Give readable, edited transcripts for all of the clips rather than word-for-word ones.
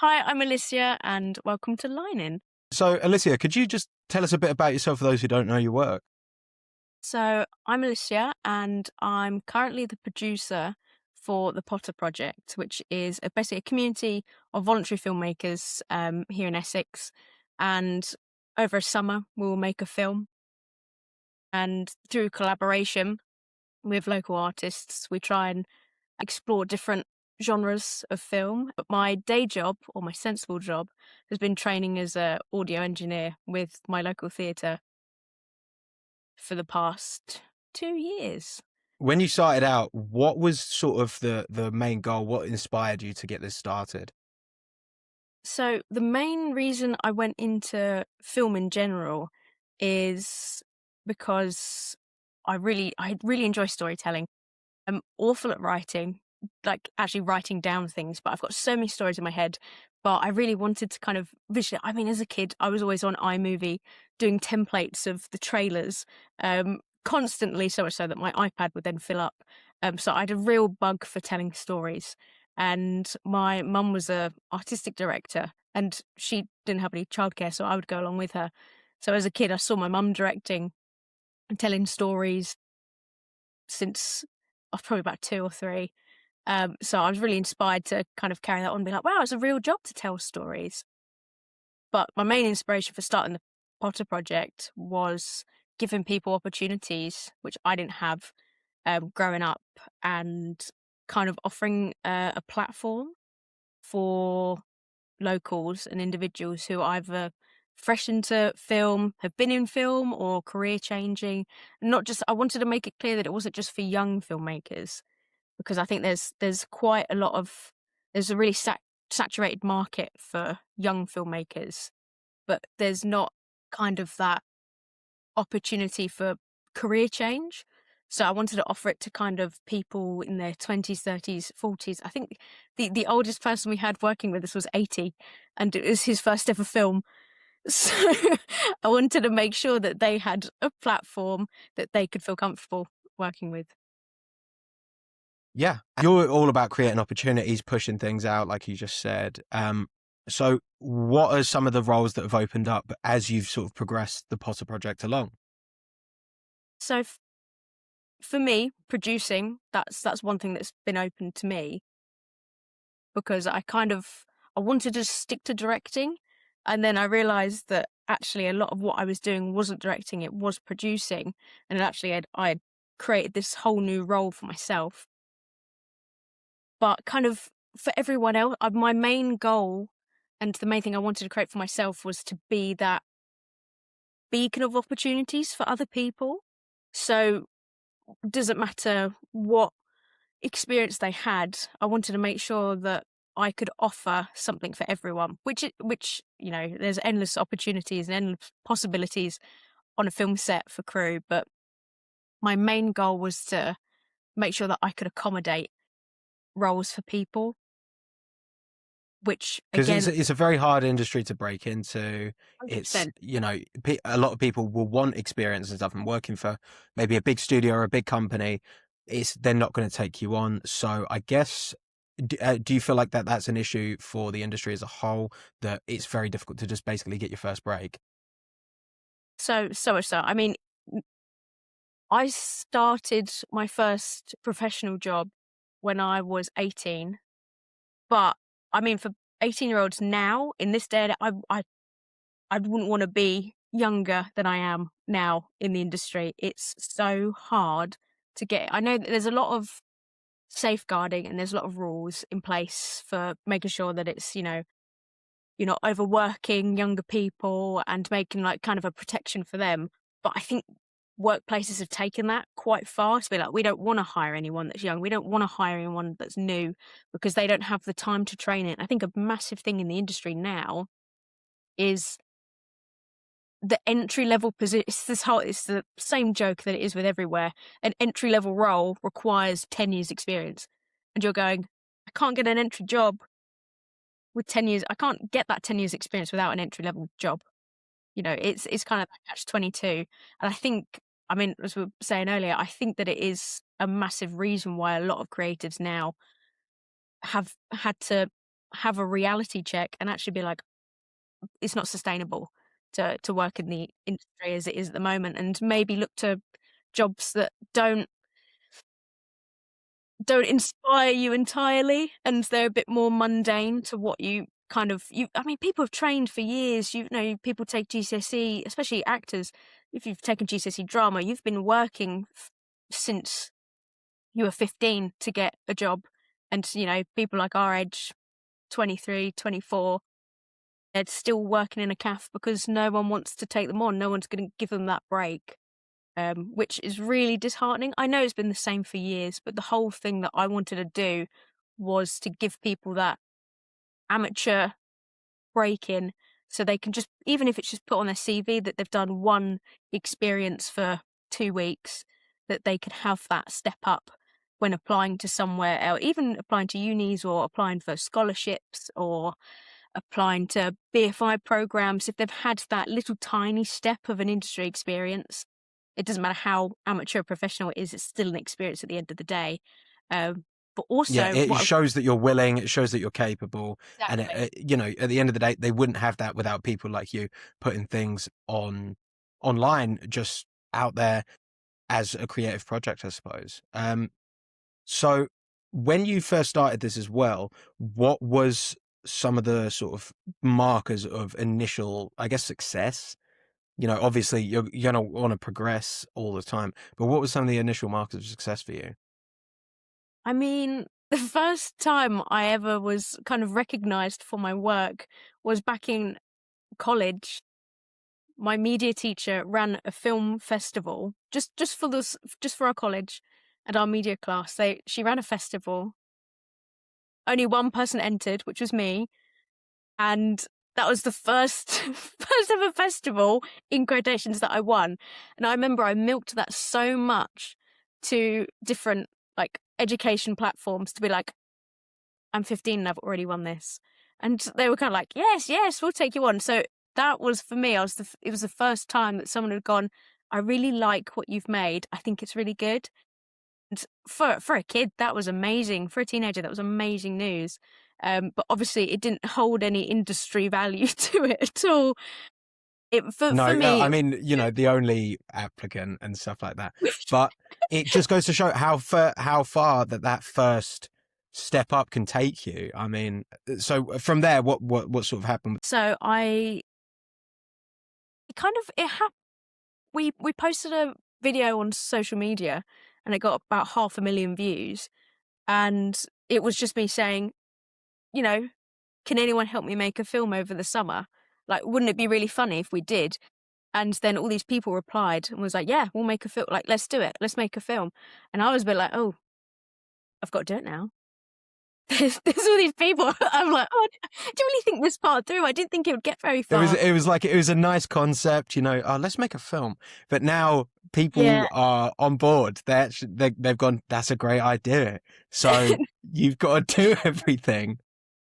Hi, I'm Alycia, and welcome to Line In. So, Alycia, could you just tell us a bit about yourself for those who don't know your work? So, I'm Alycia, and I'm currently the producer for the Potter Project, which is basically a community of voluntary filmmakers here in Essex. And over a summer, we will make a film. And through collaboration with local artists, we try and explore different genres of film. But my day job, or my sensible job, has been training as a audio engineer with my local theatre for the past 2 years. When you started out, what was sort of the main goal? What inspired you to get this started? So the main reason I went into film in general is because I really enjoy storytelling. I'm awful at writing, like actually writing down things, but I've got so many stories in my head. But I really wanted to kind of visually. I mean, as a kid, I was always on iMovie doing templates of the trailers, constantly, so much so that my iPad would then fill up. So I had a real bug for telling stories. And my mum was a artistic director, and she didn't have any childcare, so I would go along with her. So as a kid, I saw my mum directing and telling stories since I was probably about 2 or 3. So I was really inspired to kind of carry that on and be like, wow, it's a real job to tell stories. But my main inspiration for starting the Potter Project was giving people opportunities, which I didn't have growing up, and kind of offering a platform for locals and individuals who either fresh into film, have been in film, or career changing. Not just, I wanted to make it clear that it wasn't just for young filmmakers, because I think there's quite a lot of there's a really saturated market for young filmmakers, but there's not kind of that opportunity for career change. So I wanted to offer it to kind of people in their 20s, 30s, 40s. I think the oldest person we had working with us was 80, and it was his first ever film. So I wanted to make sure that they had a platform that they could feel comfortable working with. Yeah, you're all about creating opportunities, pushing things out, like you just said. So, what are some of the roles that have opened up as you've sort of progressed the Potter project along? So for me, producing, that's one thing that's been open to me, because I wanted to stick to directing, and then I realized that actually a lot of what I was doing wasn't directing, it was producing, and actually I'd created this whole new role for myself. But kind of for everyone else, my main goal and the main thing I wanted to create for myself was to be that beacon of opportunities for other people. So doesn't matter what experience they had, I wanted to make sure that I could offer something for everyone, which there's endless opportunities and endless possibilities on a film set for crew. But my main goal was to make sure that I could accommodate roles for people, which Because again, it's a very hard industry to break into. It's 100%. a lot of people will want experience and stuff, and working for maybe a big studio or a big company, it's they're not going to take you on. So I guess, do you feel like that's an issue for the industry as a whole, that it's very difficult to just basically get your first break? So much so. I mean, I started my first professional job when I was 18, but I mean, for 18-year-olds now in this day, I wouldn't want to be younger than I am now in the industry. It's so hard to get. I know that there's a lot of safeguarding and there's a lot of rules in place for making sure that you're not overworking younger people and making like kind of a protection for them. But I think workplaces have taken that quite far to be like, we don't want to hire anyone that's young. We don't want to hire anyone that's new because they don't have the time to train it. I think a massive thing in the industry now is the entry level position. It's the same joke that it is with everywhere. An entry level role requires 10 years experience. And you're going, I can't get an entry job with 10 years. I can't get that 10 years experience without an entry level job. It's kind of like catch 22. And I think, I mean, as we were saying earlier, I think that it is a massive reason why a lot of creatives now have had to have a reality check and actually be like, it's not sustainable to work in the industry as it is at the moment, and maybe look to jobs that don't inspire you entirely, and they're a bit more mundane to what you kind of you I mean, people have trained for years. You know, people take GCSE, especially actors. If you've taken GCSE drama, you've been working since you were 15 to get a job. And, you know, people like our age, 23, 24, they're still working in a cafe because no one wants to take them on. No one's going to give them that break, which is really disheartening. I know it's been the same for years, but the whole thing that I wanted to do was to give people that amateur break in, so they can just, even if it's just put on their CV that they've done one experience for 2 weeks, that they could have that step up when applying to somewhere else, even applying to unis or applying for scholarships or applying to BFI programs. If they've had that little tiny step of an industry experience, it doesn't matter how amateur or professional it is, it's still an experience at the end of the day. But Yeah, also it what shows that you're willing. It shows that you're capable, and exactly. you know, at the end of the day, they wouldn't have that without people like you putting things online, just out there as a creative project, I suppose. So when you first started this as well, what was some of the sort of markers of initial, I guess, success? You know, obviously you're gonna want to progress all the time, but what was some of the initial markers of success for you? I mean, the first time I ever was kind of recognized for my work was back in college. My media teacher ran a film festival just for our college and our media class. She ran a festival. Only one person entered, which was me, and that was the first first ever festival in quotations that I won. And I remember I milked that so much to different like education platforms to be like, I'm 15 and I've already won this. And they were kind of like, yes, yes, we'll take you on. So that was for me. It was the first time that someone had gone, I really like what you've made. I think it's really good. And for a kid, that was amazing. For a teenager, that was amazing news. But obviously, it didn't hold any industry value to it at all. For No, I me, mean, you know, the only applicant and stuff like that. But it just goes to show how far that first step up can take you. I mean, so from there, what sort of happened? so I it kind of it happened. We posted a video on social media, and it got about 500,000 views. And it was just me saying, you know, can anyone help me make a film over the summer? Like, wouldn't it be really funny if we did? And then all these people replied and was like, yeah, we'll make a film. Like, let's do it. Let's make a film. And I was a bit like, oh, I've got to do it now. There's all these people. I'm like, oh, do you really think this part through? I didn't think it would get very far. It was a nice concept, you know. Oh, let's make a film. But now Yeah. people are on board. They've gone. That's a great idea. So you've got to do everything.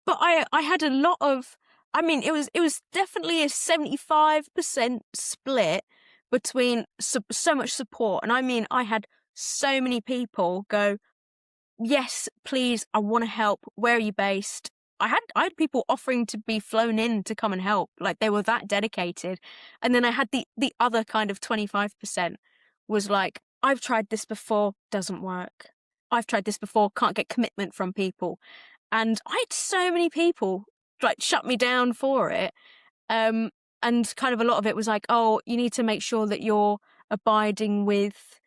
But I had a lot of, I mean, it was definitely a 75% split between so much support. And I mean, I had so many people go, yes, please, I want to help. Where are you based? I had people offering to be flown in to come and help. Like, they were that dedicated. And then I had the other kind of 25% was like, I've tried this before, doesn't work. I've tried this before, can't get commitment from people. And I had so many people like shut me down for it. And kind of a lot of it was like, oh, you need to make sure that you're abiding with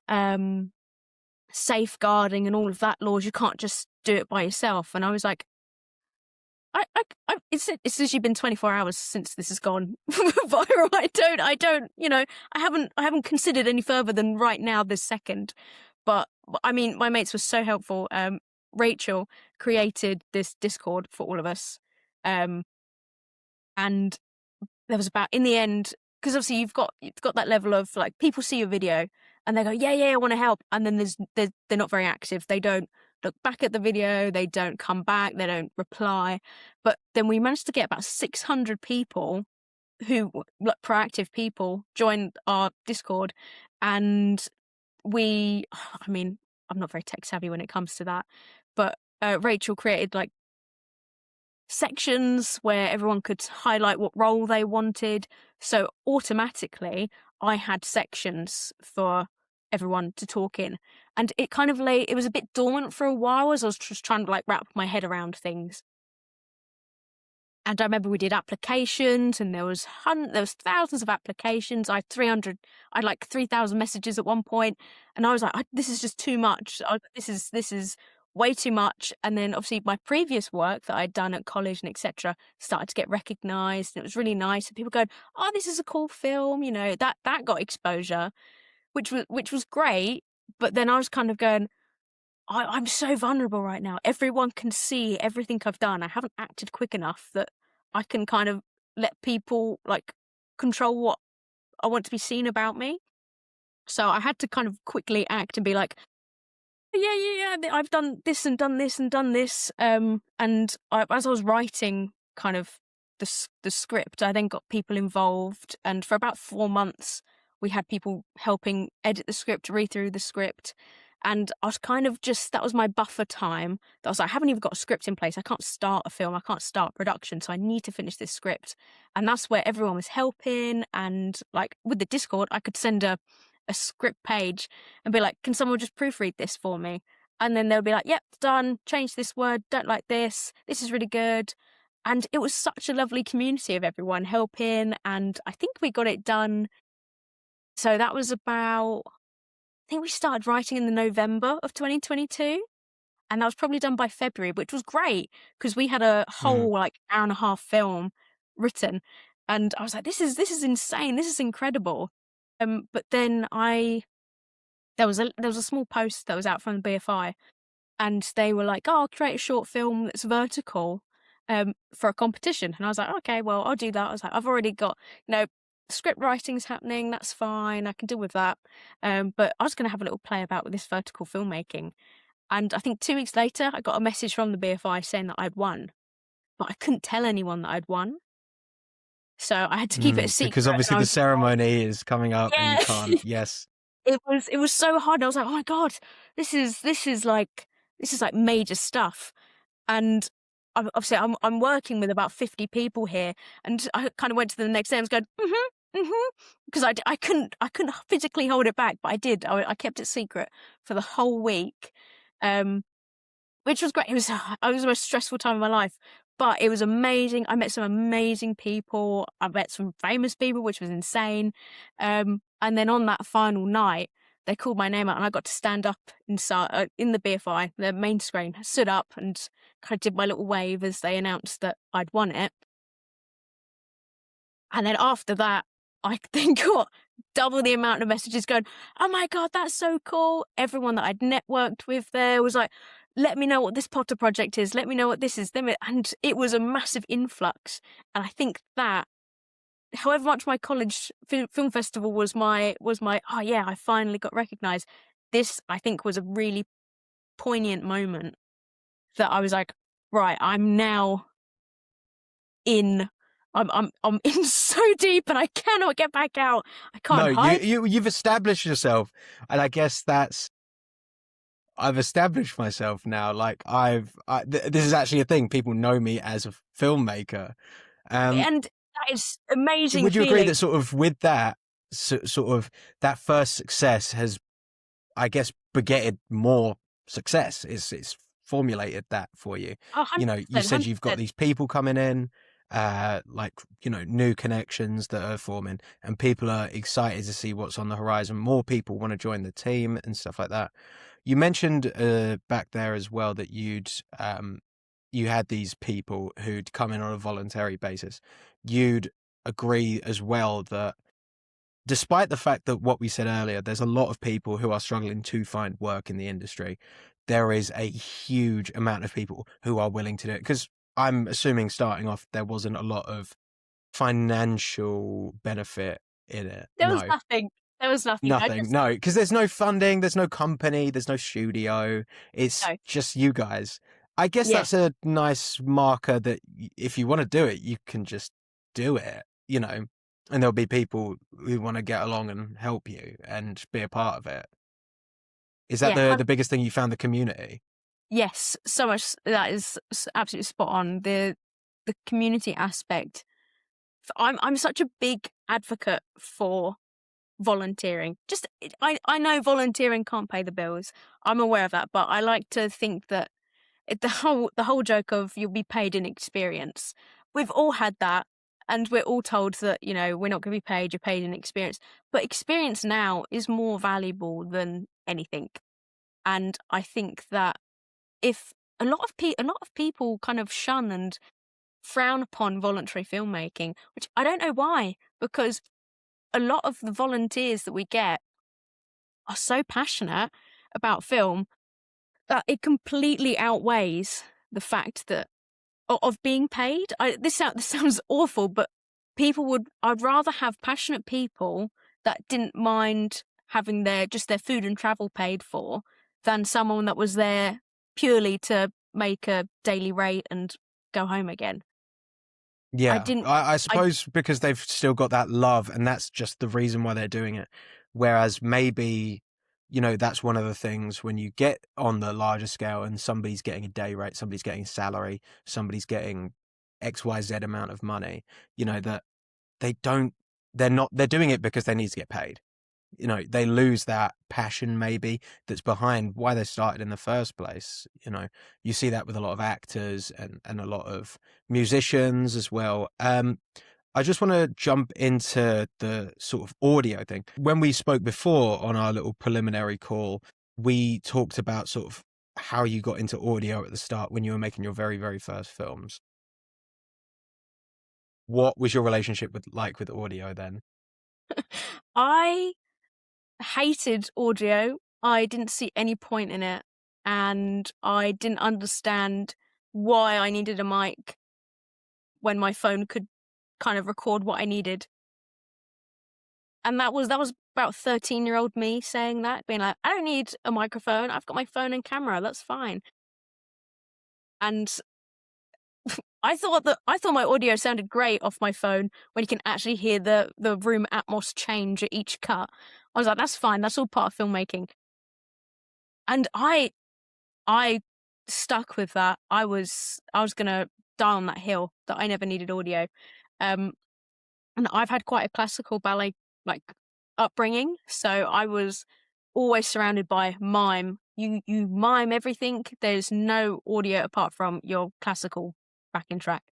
um safeguarding and all of that laws. You can't just do it by yourself. And I was like, it's literally been 24 hours since this has gone viral. I don't, I haven't considered any further than right now, this second. But I mean, my mates were so helpful. Rachel created this Discord for all of us. Um, and there was about, in the end, because obviously you've got that level of like, people see your video and they go, yeah, yeah, I want to help. And then they're not very active. They don't look back at the video. They don't come back. They don't reply. But then we managed to get about 600 people who, like, proactive people, joined our Discord. And I mean, I'm not very tech savvy when it comes to that, but Rachel created like sections where everyone could highlight what role they wanted. So automatically, I had sections for everyone to talk in. And it kind of it was a bit dormant for a while as I was just trying to like wrap my head around things. And I remember we did applications, and there was thousands of applications. I had like 3,000 messages at one point, and I was like, "This is just too much. This is way too much." And then obviously my previous work that I'd done at college and etc. started to get recognised, and it was really nice. And people going, "Oh, this is a cool film," that got exposure, which was great. But then I was kind of going, I'm so vulnerable right now. Everyone can see everything I've done. I haven't acted quick enough that I can kind of let people like control what I want to be seen about me. So I had to kind of quickly act and be like, I've done this and done this and done this. As I was writing kind of the script, I then got people involved, and for about 4 months, we had people helping edit the script, read through the script, and I was kind of that was my buffer time. That I was like, I haven't even got a script in place. I can't start a film. I can't start production, so I need to finish this script, and that's where everyone was helping. And like with the Discord, I could send a script page and be like, can someone just proofread this for me? And then they'll be like, yep, done, change this word, don't like this is really good. And it was such a lovely community of everyone helping, and I think we got it done. So that was I think we started writing in the November of 2022, and that was probably done by February, which was great because we had a Mm. whole like hour and a half film written, and I was like, this is insane, this is incredible. But then there was a small post that was out from the BFI, and they were like, "Oh, I'll create a short film that's vertical, for a competition." And I was like, "Okay, well, I'll do that." I was like, "I've already got, script writing's happening. That's fine. I can deal with that." But I was going to have a little play about with this vertical filmmaking. And I think 2 weeks later, I got a message from the BFI saying that I'd won, but I couldn't tell anyone that I'd won, so I had to keep it a Because secret. obviously And I the was like, ceremony is coming up and you "Yeah." can't. Yes. It was so hard. I was like, "Oh my god, this is like major stuff." And obviously I'm working with about 50 people here, and I kind of went to the next day and was going, because I couldn't physically hold it back, but I did. I kept it secret for the whole week, um, which was great. It was the most stressful time of my life, but it was amazing. I met some amazing people. I met some famous people, which was insane. And then on that final night, they called my name out, and I got to stand up inside in the BFI, the main screen. I stood up and kind of did my little wave as they announced that I'd won it. And then after that, I then got double the amount of messages going, "Oh my god, that's so cool." Everyone that I'd networked with there was like, "Let me know what this Potter project is. Let me know what this is." And it was a massive influx. And I think that, however much my college film festival was my, "Oh yeah, I finally got recognized," this I think was a really poignant moment that I was like, right, I'm now in. I'm in so deep, and I cannot get back out. I No, can't hide. you've established yourself, and I guess I've established myself now. Like this is actually a thing. People know me as a filmmaker. Um, And that is amazing would you agree feeling. that sort of with that sort of that first success has, I guess, begetted more success? It's formulated that for you. Oh, You know, you 100%, said you've got 100%. these people coming in, like, you know, new connections that are forming, and people are excited to see what's on the horizon. More people want to join the team and stuff like that. You mentioned back there as well that you had these people who'd come in on a voluntary basis. You'd agree as well that despite the fact that what we said earlier, there's a lot of people who are struggling to find work in the industry, there is a huge amount of people who are willing to do it. Because I'm assuming starting off, there wasn't a lot of financial benefit in it. There was No, nothing. There was nothing. I nothing. just No, because there's no funding, there's no company, there's no studio. It's no. just you guys. I guess Yeah. that's a nice marker that if you want to do it, you can just do it, you know, and there'll be people who want to get along and help you and be a part of it. Is that Yeah, the biggest thing you found, the community? yes, so much. That is absolutely spot on. the community aspect. I'm such a big advocate for volunteering. Just I know volunteering can't pay the bills. I'm aware of that, but I like to think that the whole joke of you'll be paid in experience. We've all had that, and we're all told that, we're not going to be paid. You're paid in experience, but experience now is more valuable than anything. And I think that if a lot of people kind of shun and frown upon voluntary filmmaking, which I don't know why, because a lot of the volunteers that we get are so passionate about film that it completely outweighs the fact that of being paid. This sounds awful, but I'd rather have passionate people that didn't mind having their food and travel paid for than someone that was there purely to make a daily rate and go home again. I Yeah, didn't I I suppose because they've still got that love, and that's just the reason why they're doing it. Whereas maybe, that's one of the things when you get on the larger scale and somebody's getting a day rate, somebody's getting a salary, somebody's getting XYZ amount of money, that they don't, they're doing it because they need to get paid. They lose that passion maybe that's behind why they started in the first place. You see that with a lot of actors and a lot of musicians as well. I just want to jump into the sort of audio thing. When we spoke before on our little preliminary call, we talked about sort of how you got into audio at the start when you were making your very, very first films. What was your relationship with audio then? I hated audio. I didn't see any point in it, and I didn't understand why I needed a mic when my phone could kind of record what I needed. And that was about 13-year-old me saying that, being like, "I don't need a microphone. I've got my phone and camera. That's fine." And I thought my audio sounded great off my phone when you can actually hear the room atmos change at each cut. I was like, "That's fine. That's all part of filmmaking." And I stuck with that. I was gonna die on that hill that I never needed audio. Um, and I've had quite a classical ballet like upbringing, so I was always surrounded by mime. You mime everything. There's no audio apart from your classical backing track.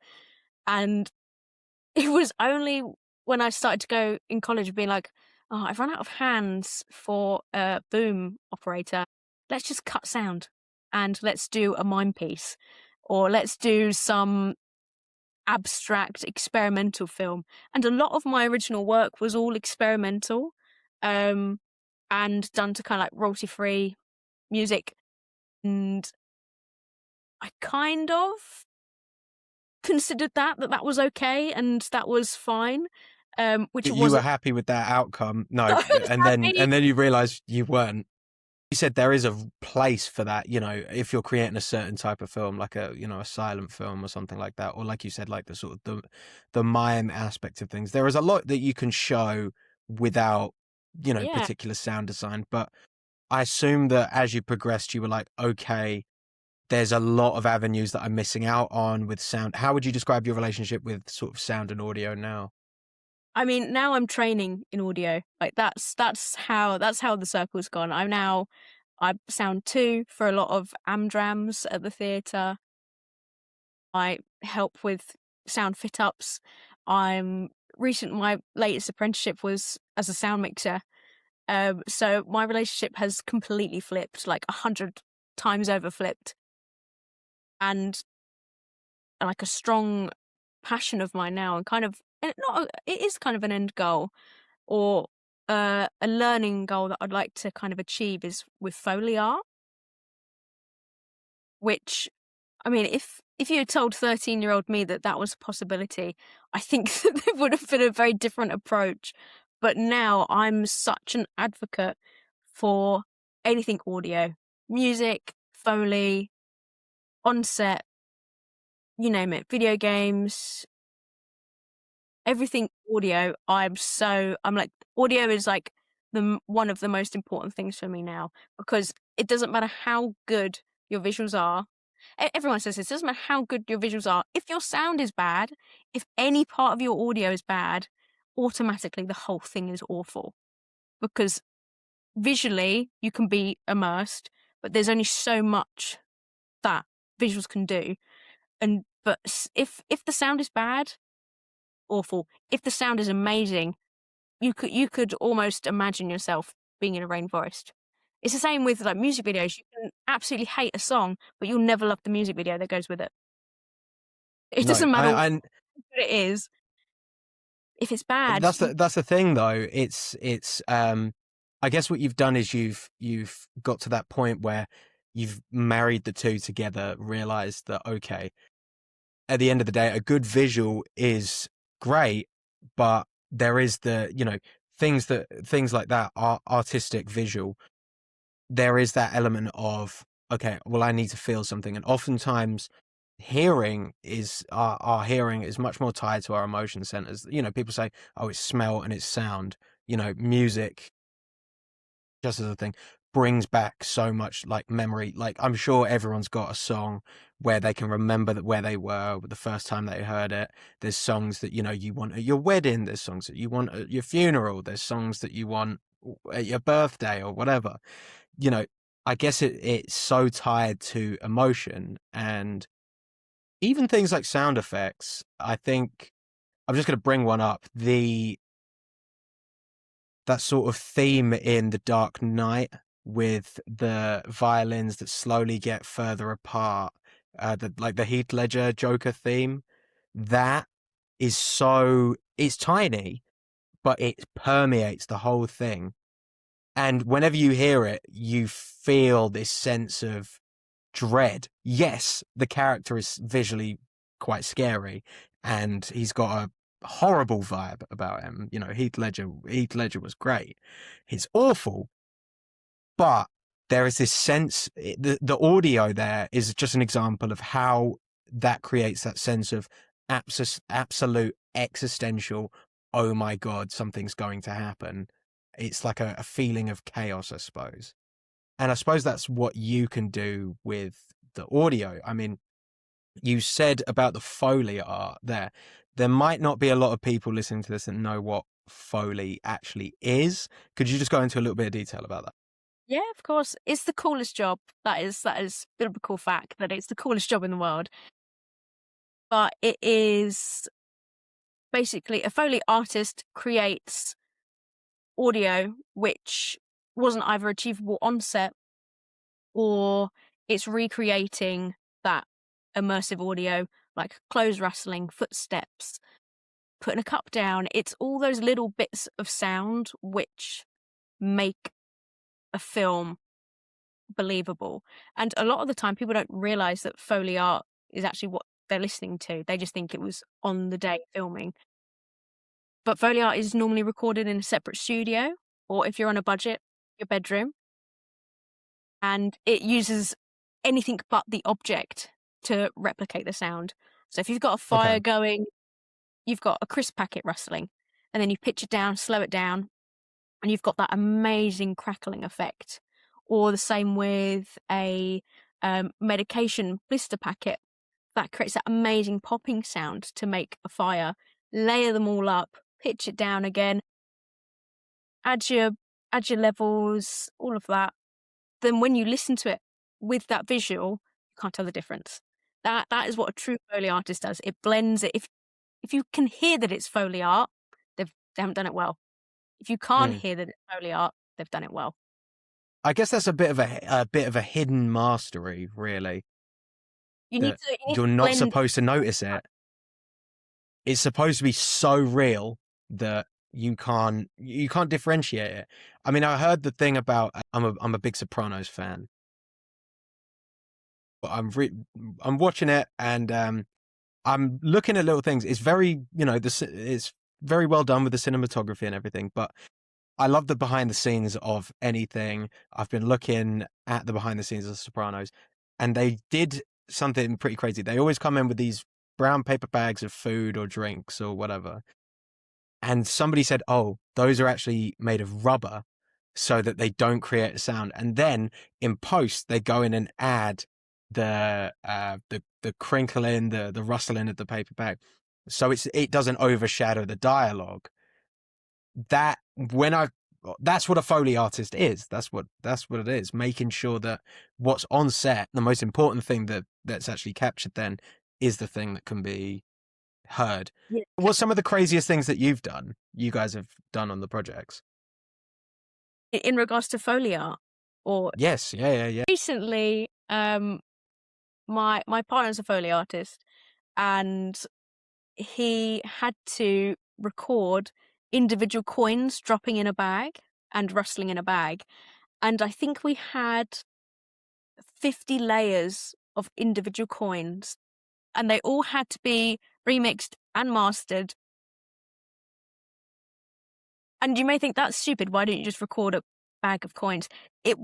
And it was only when I started to go in college being like, "Oh, I've run out of hands for a boom operator. Let's just cut sound and let's do a mime piece, or let's do some abstract experimental film." And a lot of my original work was all experimental, um, and done to kind of like royalty-free music. And I kind of considered that was okay and that was fine, which it You were wasn't. happy with that outcome? No, I was and then happy. and then you realized you weren't. You said there is a place for that, if you're creating a certain type of film, like a silent film or something like that, or like you said, like the sort of the mime aspect of things. There is a lot that you can show without, Yeah. particular sound design. But I assume that as you progressed, you were like, okay, there's a lot of avenues that I'm missing out on with sound. How would you describe your relationship with sort of sound and audio now? I mean, now I'm training in audio. Like that's how the circle's gone. I sound 2 for a lot of amdrams at the theatre. I help with sound fit ups. My latest apprenticeship was as a sound mixer. So my relationship has completely flipped, like 100 times over flipped. And like a strong passion of mine now, and kind of it is kind of an end goal, or a learning goal that I'd like to kind of achieve is with Foley art. Which, I mean, if you had told 13-year-old me that that was a possibility, I think that it would have been a very different approach. But now I'm such an advocate for anything audio, music, Foley, on set, you name it, video games, everything audio. I'm like, audio is like one of the most important things for me now, because it doesn't matter how good your visuals are. Everyone says this. It doesn't matter how good your visuals are. If your sound is bad, if any part of your audio is bad, automatically the whole thing is awful. Because visually you can be immersed, but there's only so much that visuals can do. But if the sound is bad, awful. If the sound is amazing, you could almost imagine yourself being in a rainforest. It's the same with like music videos. You can absolutely hate a song, but you'll never love the music video that goes with it. It No, doesn't matter what I it is. If it's bad, that's the thing though. I guess what you've done is you've got to that point where you've married the two together, realized that okay, at the end of the day, a good visual is great, but there is things like that are artistic visual. There is that element of okay, well, I need to feel something, and oftentimes our hearing is much more tied to our emotion centers. People say, oh, it's smell and it's sound. Music, just as a thing, brings back so much like memory. Like I'm sure everyone's got a song where they can remember where they were the first time they heard it. There's songs that you want at your wedding. There's songs that you want at your funeral. There's songs that you want at your birthday or whatever. you know I guess it's so tied to emotion, and even things like sound effects. I think I'm just going to bring one up. That sort of theme in The Dark Knight with the violins that slowly get further apart, the Heath Ledger Joker theme, that it's tiny, but it permeates the whole thing. And whenever you hear it, you feel this sense of dread. Yes, the character is visually quite scary, and he's got a horrible vibe about him. Heath Ledger was great. He's awful, but there is this sense. The audio there is just an example of how that creates that sense of absolute existential. Oh my God, something's going to happen. It's like a feeling of chaos, I suppose. And I suppose that's what you can do with the audio. I mean, you said about the Foley art there. There might not be a lot of people listening to this that know what Foley actually is. Could you just go into a little bit of detail about that? yeah, of course, it's the coolest job. That is a bit of a cool fact that it's the coolest job in the world. But it is basically a Foley artist creates audio which wasn't either achievable on set, or it's recreating that immersive audio, like clothes rustling, footsteps, putting a cup down. It's all those little bits of sound which make a film believable. And a lot of the time, people don't realize that Foley art is actually what they're listening to. They just think it was on the day filming. But Foley art is normally recorded in a separate studio, or if you're on a budget, your bedroom. And it uses anything but the object to replicate the sound. So if you've got a fire Okay. going, you've got a crisp packet rustling, and then you pitch it down, slow it down, and you've got that amazing crackling effect. Or the same with a medication blister packet that creates that amazing popping sound to make a fire. Layer them all up, pitch it down again, add your levels, all of that. Then when you listen to it with that visual, you can't tell the difference. That is what a true Foley artist does. It blends it. If you can hear that it's Foley art, they haven't done it well. If you can't Mm. hear that it's Foley art, they've done it well. I guess that's a bit of a hidden mastery, really, You need that to you're not blend. supposed to notice it. It's supposed to be so real that you can't differentiate it. I mean, I heard the thing about I'm a big Sopranos fan, but I'm watching it, and I'm looking at little things. It's very it's very well done with the cinematography and everything, but I love the behind the scenes of anything. I've been looking at the behind the scenes of The Sopranos, and they did something pretty crazy. They always come in with these brown paper bags of food or drinks or whatever. And somebody said, oh, those are actually made of rubber so that they don't create a sound. And then in post, they go in and add the crinkling, the rustling of the paper bag, so it doesn't overshadow the dialogue. That when I That's what a Foley artist is. That's what it is. Making sure that what's on set, the most important thing that's actually captured, then is the thing that can be heard. Yeah. What's some of the craziest things that you guys have done on the projects? In regards to Foley art, or Yes, yeah. recently, my partner's a Foley artist, and he had to record individual coins dropping in a bag and rustling in a bag. And I think we had 50 layers of individual coins, and they all had to be remixed and mastered. And you may think that's stupid. Why don't you just record a bag of coins? It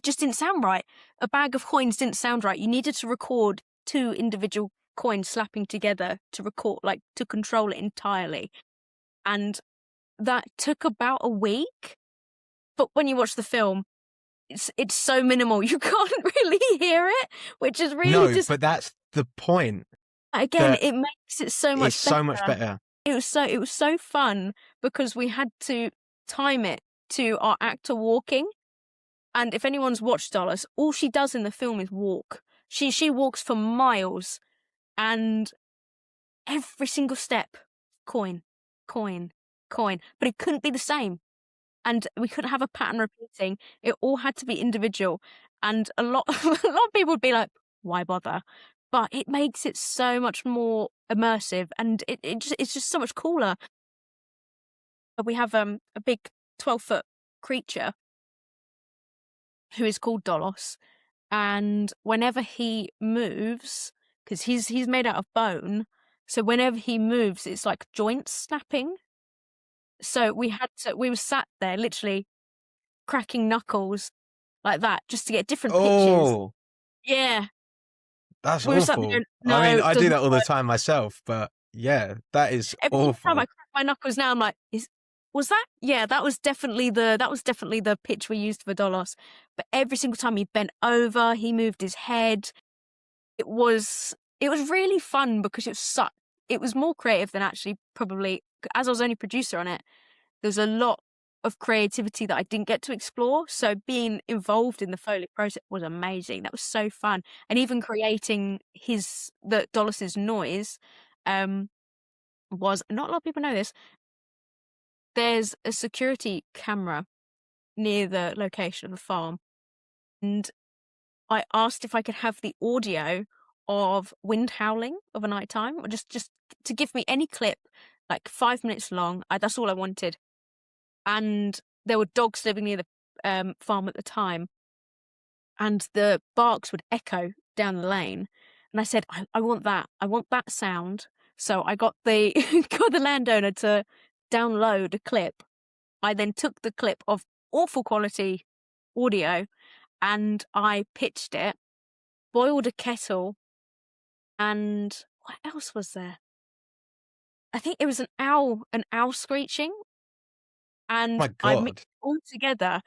just didn't sound right. A bag of coins didn't sound right. You needed to record two individual coins slapping together to record, like, to control it entirely. And that took about a week. But when you watch the film, it's so minimal you can't really hear it, which is really No, just, but that's the point. again, That it makes it so it's much better. so much better. It was so fun because we had to time it to our actor walking. And if anyone's watched Dallas, all she does in the film is walk. She walks for miles, and every single step, coin, coin, coin. But it couldn't be the same. And we couldn't have a pattern repeating. It all had to be individual. And a lot a lot of people would be like, why bother? But it makes it so much more immersive, and it's just so much cooler. We have a big 12-foot creature who is called Dolos, and whenever he moves, because he's made out of bone, so whenever he moves, it's like joints snapping. So we were sat there literally cracking knuckles like that just to get different pitches. Oh, Yeah, that's we were sat there awful. going, I mean, "No, it I do doesn't that all the work." time myself, but yeah, that is Every single time I awful. crack my knuckles now, I'm like, was that? Yeah, that was definitely the pitch we used for Dolos. But every single time he bent over, he moved his head. It was really fun because it was more creative than actually, probably, as I was only producer on it. There's a lot of creativity that I didn't get to explore. So being involved in the Foley process was amazing. That was so fun. And even creating the Dolos's noise, was, not a lot of people know this. There's a security camera near the location of the farm, and I asked if I could have the audio of wind howling of a night time, or just to give me any clip, like 5 minutes long. That's all I wanted. And there were dogs living near the farm at the time, and the barks would echo down the lane. And I said, I want that. I want that sound. So I got the got the landowner to download a clip. I then took the clip of awful quality audio and I pitched it, boiled a kettle, and what else was there? I think it was an owl screeching, My and I mixed God, it all together,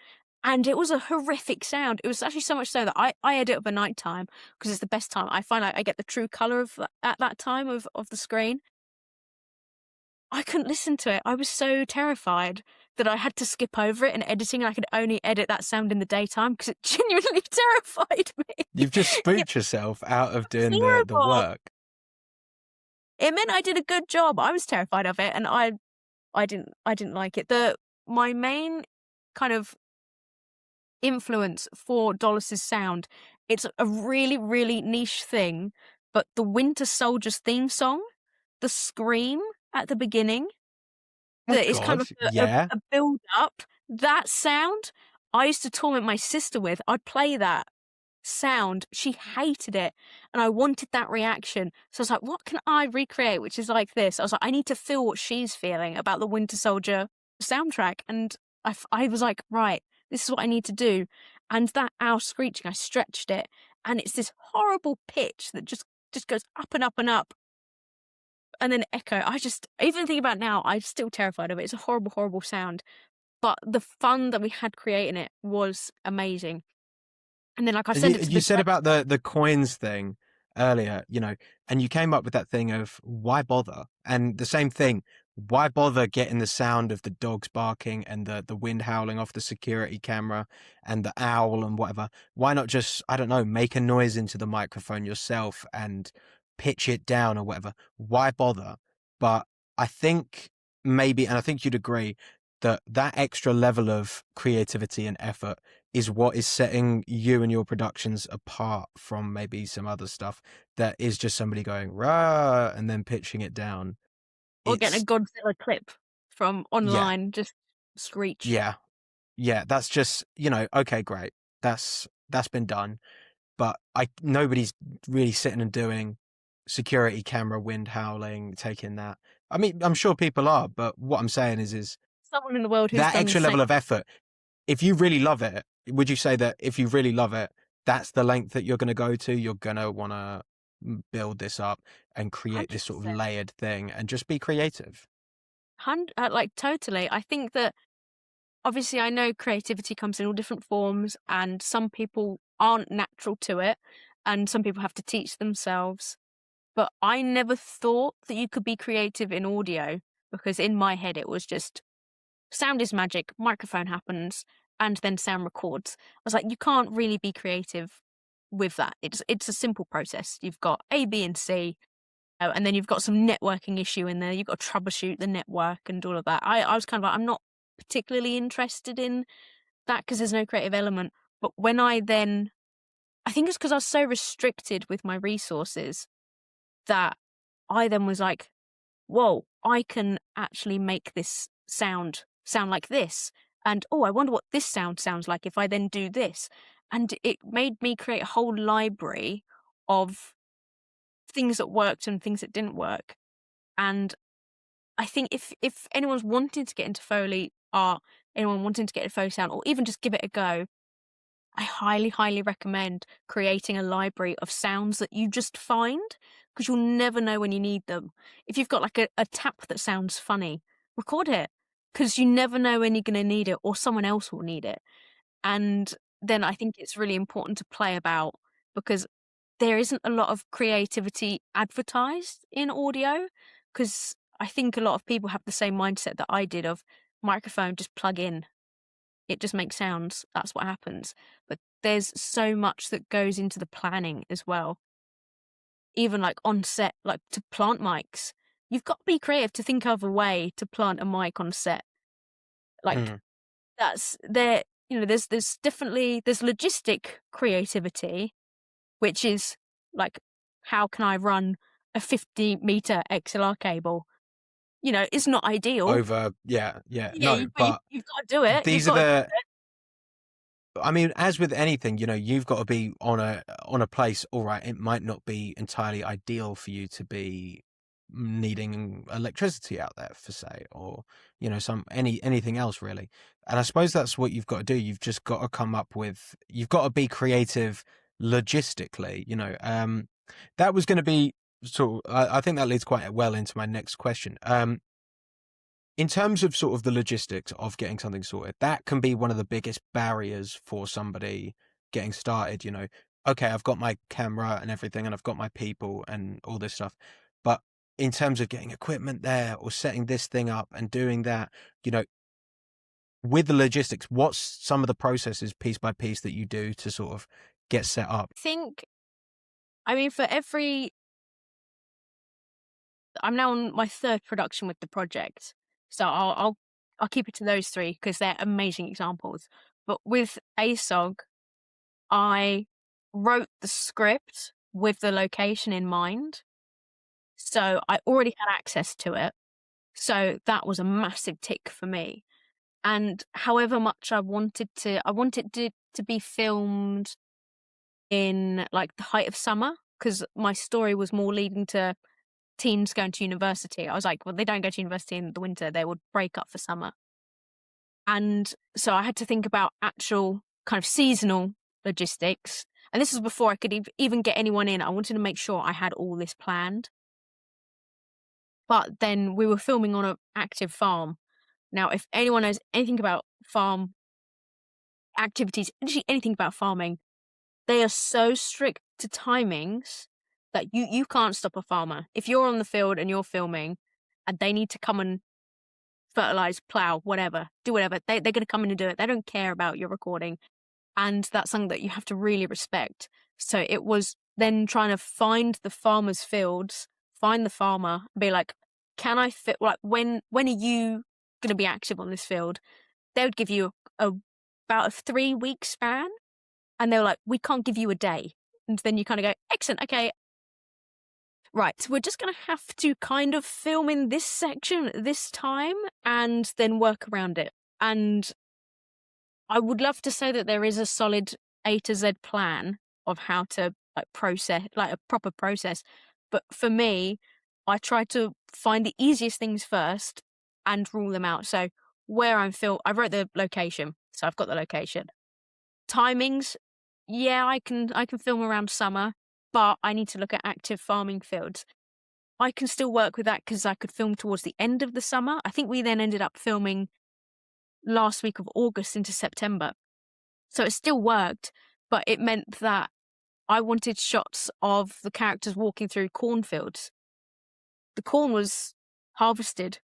and it was a horrific sound. It was actually so much so that I edit up at night time because it's the best time. I find like I get the true color of at that time of the screen. I couldn't listen to it. I was so terrified that I had to skip over it in editing, and I could only edit that sound in the daytime because it genuinely terrified me. you've just It spooked yourself out of was doing the horrible. work. It meant I did a good job. I was terrified of it, and I didn't like it. My main kind of influence for Dolos's sound, it's a really, really niche thing, but the Winter Soldier's theme song, the scream at the beginning, My that is kind God, of like yeah. a build up, that sound, I used to torment my sister with. I'd play that sound. She hated it, and I wanted that reaction. So I was like, what can I recreate which is like this? I was like, I need to feel what she's feeling about the Winter Soldier soundtrack. And I was like, right, this is what I need to do. And that owl screeching, I stretched it, and it's this horrible pitch that just goes up and up and up, and then echo. Even think about it now, I'm still terrified of it. It's a horrible, horrible sound. But the fun that we had creating it was amazing. And then, like, I And send it to you the said about director. the coins thing earlier, and you came up with that thing of why bother? And the same thing, why bother getting the sound of the dogs barking and the wind howling off the security camera and the owl and whatever? Why not just, I don't know, make a noise into the microphone yourself and pitch it down or whatever? Why bother? But I think maybe, and I think you'd agree that that extra level of creativity and effort is what is setting you and your productions apart from maybe some other stuff that is just somebody going rah and then pitching it down. Or getting a It's Godzilla clip from yeah, online, just screech. yeah, yeah. That's just okay, great. That's been done, but I nobody's really sitting and doing security camera wind howling, taking that. I mean, I'm sure people are, but what I'm saying is Someone in the world who's that done the extra same. level of effort. If you really love it, would you say that if you really love it, that's the length that you're going to go to? You're going to want to build this up and create this sort of 100%. layered thing and just be creative. Like, totally. I think that obviously I know creativity comes in all different forms, and some people aren't natural to it, and some people have to teach themselves. But I never thought that you could be creative in audio, because in my head it was just sound is magic, microphone happens, and then sound records. I was like, you can't really be creative with that. It's a simple process. You've got A, B, and C, and then you've got some networking issue in there. You've got to troubleshoot the network and all of that. I was kind of like, I'm not particularly interested in that because there's no creative element. But when I think it's because I was so restricted with my resources that I then was like, whoa, I can actually make this sound like this. And oh, I wonder what this sound sounds like if I then do this. And it made me create a whole library of things that worked and things that didn't work. And I think if anyone's wanting to get into Foley art, anyone wanting to get into Foley sound, or even just give it a go, I highly, highly recommend creating a library of sounds that you just find, because you'll never know when you need them. If you've got like a tap that sounds funny, record it, because you never know when you're going to need it or someone else will need it. And then I think it's really important to play about, because there isn't a lot of creativity advertised in audio, because I think a lot of people have the same mindset that I did of microphone, just plug in, it just makes sounds. That's what happens. But there's so much that goes into the planning as well. Even like on set, like to plant mics, you've got to be creative to think of a way to plant a mic on set. Like Mm. that's there. There's definitely there's logistic creativity, which is like, how can I run a 50-meter XLR cable? It's not ideal. Over, yeah, yeah, Yeah, no, but but you've got to do it. You've these are got to do the it. I mean, as with anything, you've got to be on a place. All right, it might not be entirely ideal for you to be needing electricity out there, for say, or some anything else really. And I suppose that's what you've got to do. You've just got to come up with. You've got to be creative logistically. That was going to be sort of. I think that leads quite well into my next question. In terms of sort of the logistics of getting something sorted, that can be one of the biggest barriers for somebody getting started. Okay, I've got my camera and everything, and I've got my people and all this stuff. But in terms of getting equipment there or setting this thing up and doing that, you know, with the logistics, what's some of the processes piece by piece that you do to sort of get set up? Think, I mean, I'm now on my third production with the project, so I'll keep it to those three because they're amazing examples. But with ASOG, I wrote the script with the location in mind, so I already had access to it. So that was a massive tick for me. And however much I wanted to be filmed in like the height of summer, because my story was more leading to teens going to university. I was like, well, they don't go to university in the winter, they would break up for summer. And so I had to think about actual kind of seasonal logistics. And this was before I could even get anyone in. I wanted to make sure I had all this planned. But then we were filming on an active farm. Now, if anyone knows anything about farm activities, literally anything about farming, they are so strict to timings that you can't stop a farmer. If you're on the field and you're filming and they need to come and fertilize, plow, whatever, do whatever, they're gonna come in and do it. They don't care about your recording. And that's something that you have to really respect. So it was then trying to find the farmer's fields, find the farmer, and be like, "Can I fit? Like, when are you going to be active on this field?" They would give you a about a 3 week span, and they were like, "We can't give you a day." And then you kind of go, "Excellent, okay, right. So we're just going to have to kind of film in this section at this time, and then work around it." And I would love to say that there is a solid A to Z plan of how to like process, like a proper process. But for me, I try to find the easiest things first and rule them out. So where I wrote the location, so I've got the location. Timings, yeah, I can film around summer, but I need to look at active farming fields. I can still work with that because I could film towards the end of the summer. I think we then ended up filming last week of August into September. So it still worked, but it meant that I wanted shots of the characters walking through cornfields. The corn was harvested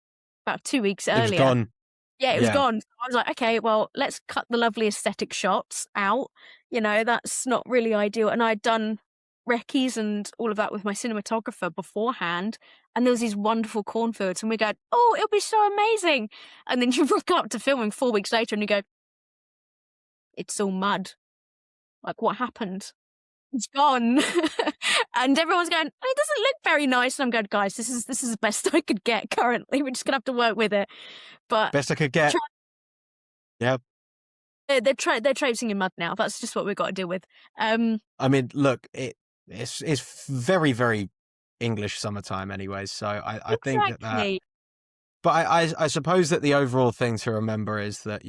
about 2 weeks It was earlier. gone. Yeah, it was Yeah. gone. So I was like, "Okay, well, let's cut the lovely aesthetic shots out." That's not really ideal, and I'd done recce's and all of that with my cinematographer beforehand, and there was these wonderful cornfields, and we go, "Oh, it'll be so amazing." And then you rock up to filming 4 weeks later and you go, "It's all mud. Like, what happened?" It's gone. And everyone's going, "Oh, it doesn't look very nice." And I'm going, "Guys, this is the best I could get currently. We're just gonna have to work with it." But Best I could get. try Yeah. they're traipsing in mud now. That's just what we've got to deal with. I mean, look, it's very, very English summertime anyways. So I think that, Exactly. but I suppose that the overall thing to remember is that,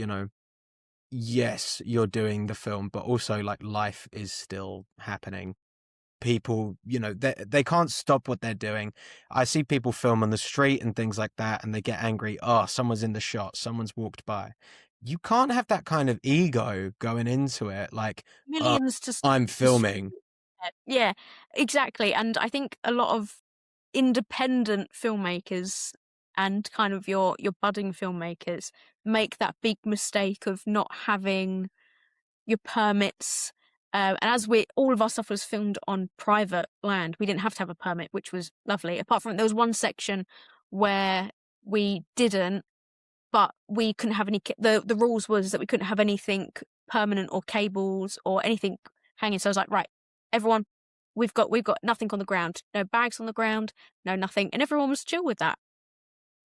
yes, you're doing the film, but also like life is still happening. People, they can't stop what they're doing. I see people film on the street and things like that, and they get angry. Oh, someone's in the shot, someone's walked by. You can't have that kind of ego going into it. Like, oh, Millions to I'm s filming. yeah, exactly, and I think a lot of independent filmmakers and kind of your budding filmmakers make that big mistake of not having your permits. And as we all of our stuff was filmed on private land, we didn't have to have a permit, which was lovely. Apart from there was one section where we didn't, but we couldn't have any. The rules was that we couldn't have anything permanent or cables or anything hanging. So I was like, right, everyone, we've got nothing on the ground, no bags on the ground, no nothing, and everyone was chill with that.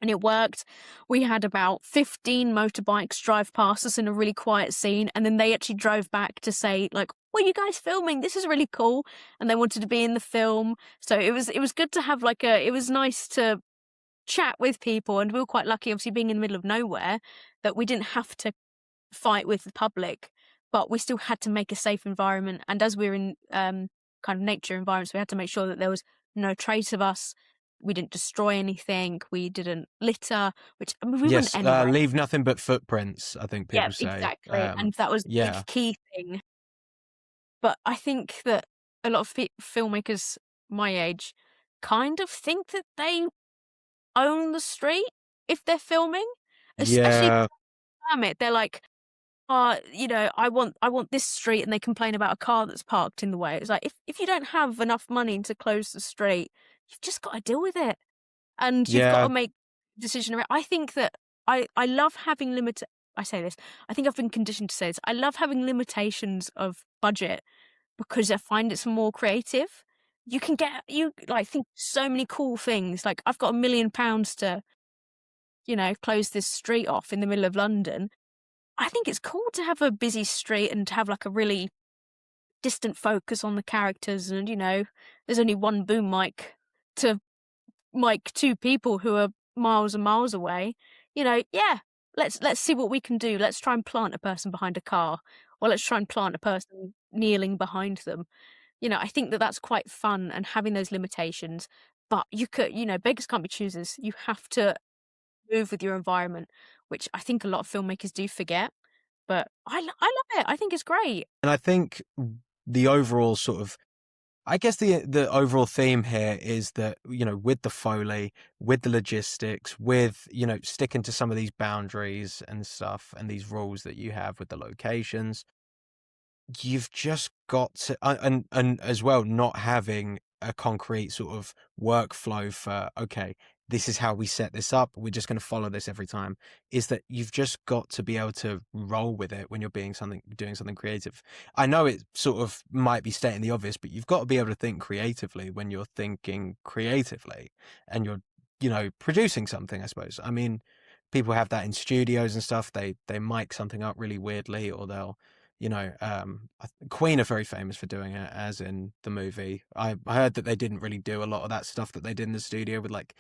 And it worked. We had about 15 motorbikes drive past us in a really quiet scene, and then they actually drove back to say, like, "What are you guys filming? This is really cool." And they wanted to be in the film. So it was good to have it was nice to chat with people, and we were quite lucky, obviously being in the middle of nowhere, that we didn't have to fight with the public, but we still had to make a safe environment. And as we were in kind of nature environments, we had to make sure that there was no trace of us. We didn't destroy anything. We didn't litter, which I mean, we wouldn't Yes, anyway. leave nothing but footprints, I think Yeah, people say. exactly. And that was a big Yeah. key thing. But I think that a lot of filmmakers my age kind of think that they own the street if they're filming, especially if Yeah. they permit. They're like, I want this street, and they complain about a car that's parked in the way. It's like if you don't have enough money to close the street, you've just got to deal with it, and you've got Yeah. to make a decision around. I think that I love having limit. I say this. I think I've been conditioned to say this. I love having limitations of budget because I find it's more creative. You can get you like think so many cool things. Like I've got £1 million to close this street off in the middle of London. I think it's cool to have a busy street and to have like a really distant focus on the characters, and there's only one boom mic to mic two people who are miles and miles away. Yeah, let's see what we can do. Let's try and plant a person behind a car, or let's try and plant a person kneeling behind them. I think that that's quite fun, and having those limitations. But beggars can't be choosers. You have to move with your environment, which I think a lot of filmmakers do forget. But I love it. I think it's great. And I think the overall sort of, I guess the overall theme here is that, with the Foley, with the logistics, with, sticking to some of these boundaries and stuff and these rules that you have with the locations, you've just got to, and as well, not having a concrete sort of workflow for, okay, this is how we set this up, we're just going to follow this every time, is that you've just got to be able to roll with it when you're doing something creative. I know it sort of might be stating the obvious, but you've got to be able to think creatively when you're thinking creatively and you're, producing something, I suppose. I mean, people have that in studios and stuff. They mic something up really weirdly, or they'll, Queen are very famous for doing it, as in the movie. I heard that they didn't really do a lot of that stuff that they did in the studio with, like,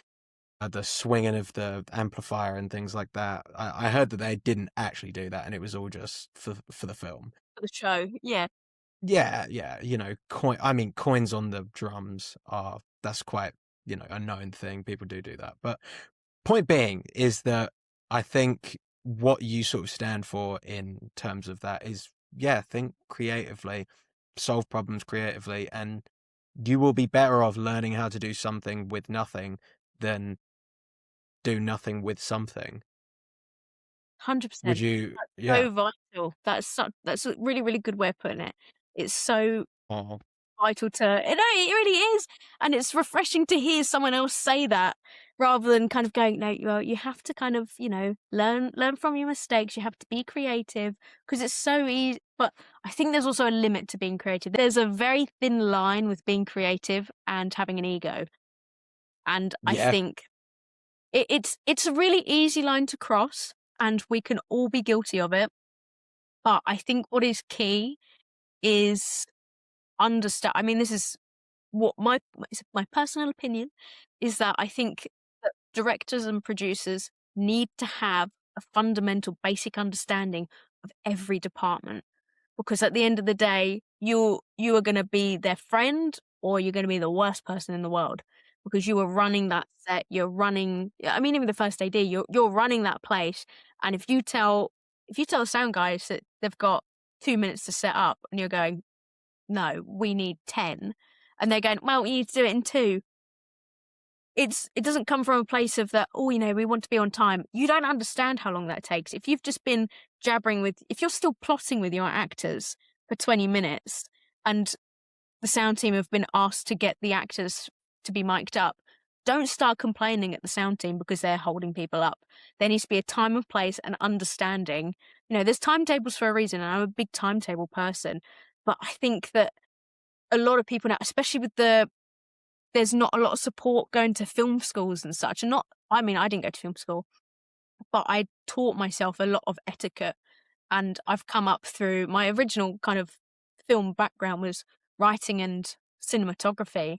the swinging of the amplifier and things like that. I heard that they didn't actually do that, and it was all just for the film. For the show, yeah. Yeah, yeah, coins on the drums that's quite, a known thing. People do that. But point being is that I think what you sort of stand for in terms of that is, yeah, think creatively, solve problems creatively, and you will be better off learning how to do something with nothing than do nothing with something. Would 100%. you? That's Yeah. so vital. That's a really, really good way of putting it. It's so Oh, vital to no, it really is, and it's refreshing to hear someone else say that rather than kind of going, "No, you have to kind of, learn from your mistakes, you have to be creative because it's so easy." But I think there's also a limit to being creative. There's a very thin line with being creative and having an ego, and I yeah. think it's a really easy line to cross, and we can all be guilty of it, but I think what is key is understand. I mean, this is what my personal opinion is that I think that directors and producers need to have a fundamental basic understanding of every department, because at the end of the day, you are going to be their friend or you're going to be the worst person in the world because you are running that set. You're running. I mean, even the first AD, you're running that place. And if you tell the sound guys that they've got 2 minutes to set up, and you're going, no, we need 10. And they're going, well, you need to do it in two. It doesn't come from a place of that, oh, we want to be on time. You don't understand how long that takes. If you've just been if you're still plotting with your actors for 20 minutes and the sound team have been asked to get the actors to be mic'd up, don't start complaining at the sound team because they're holding people up. There needs to be a time and place and understanding. There's timetables for a reason, and I'm a big timetable person. But I think that a lot of people now, especially with there's not a lot of support going to film schools and such. And I mean, I didn't go to film school, but I taught myself a lot of etiquette. And I've come up through my original kind of film background was writing and cinematography.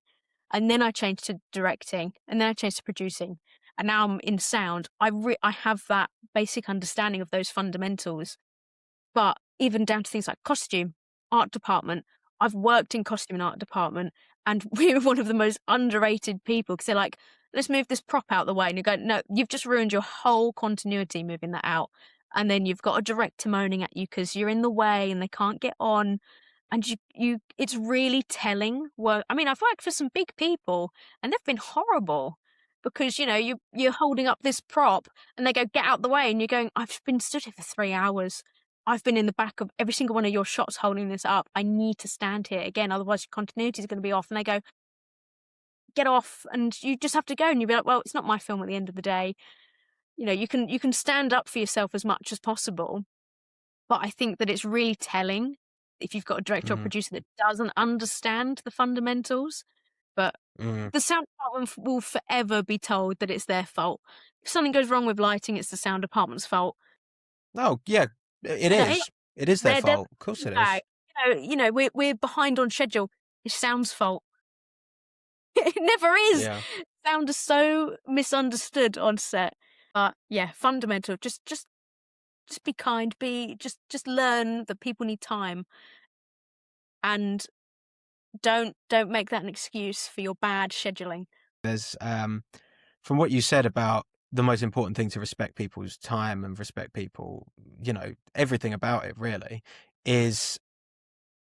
And then I changed to directing, and then I changed to producing. And now I'm in sound. I have that basic understanding of those fundamentals. But even down to things like costume, art department, I've worked in costume and art department, and we're one of the most underrated people because they're like, let's move this prop out the way. And you go, no, you've just ruined your whole continuity moving that out. And then you've got a director moaning at you because you're in the way and they can't get on. And it's really telling. Well, I mean, I've worked for some big people and they've been horrible because, you're holding up this prop and they go, get out the way. And you're going, I've been stood here for 3 hours. I've been in the back of every single one of your shots holding this up. I need to stand here again, otherwise your continuity is going to be off. And they go, get off, and you just have to go. And you'll be like, well, it's not my film at the end of the day. You can stand up for yourself as much as possible. But I think that it's really telling if you've got a director or Mm, producer that doesn't understand the fundamentals. But mm. the sound department will forever be told that it's their fault. If something goes wrong with lighting, it's the sound department's fault. Oh, yeah, it They is. It is their they're fault. Of course it bad. is. We're behind on schedule. It's sound's fault. It never is. Yeah. Sound is so misunderstood on set. But yeah, fundamental. Just be kind. Just learn that people need time, and don't make that an excuse for your bad scheduling. There's from what you said about the most important thing to respect people's time and respect people, everything about it really is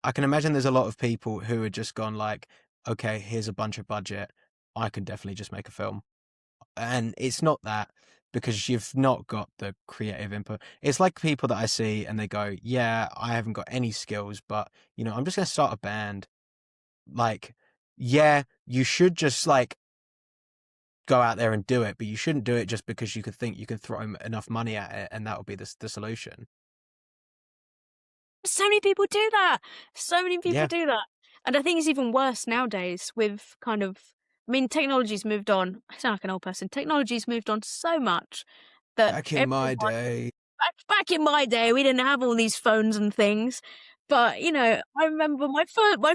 I can imagine there's a lot of people who had just gone like, okay, here's a bunch of budget. I can definitely just make a film. And it's not that, because you've not got the creative input. It's like people that I see and they go, yeah, I haven't got any skills, but I'm just going to start a band. Like, yeah, you should just like go out there and do it, but you shouldn't do it just because you could think you can throw enough money at it and that will be the solution. So many people do that. So many people Yeah. do that. And I think it's even worse nowadays with kind of, I mean, technology's moved on. I sound like an old person. Technology's moved on so much that Back in my everyone, day. back in my day, we didn't have all these phones and things. But I remember my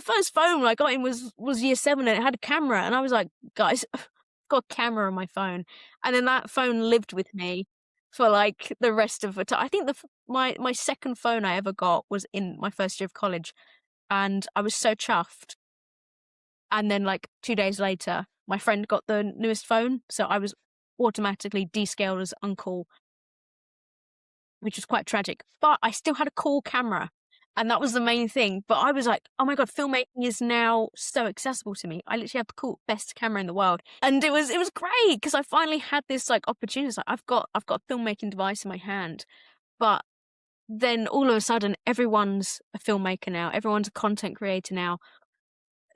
first phone when I got in was year 7, and it had a camera, and I was like, guys, I've got a camera on my phone, and then that phone lived with me for like the rest of the time. I think my second phone I ever got was in my first year of college, and I was so chuffed. And then like 2 days later, my friend got the newest phone, so I was automatically descaled as uncool, which was quite tragic. But I still had a cool camera, and that was the main thing. But I was like, oh my God, filmmaking is now so accessible to me. I literally have the best camera in the world. And it was great because I finally had this like opportunity. It's like I've got a filmmaking device in my hand. But then all of a sudden everyone's a filmmaker now. Everyone's a content creator now.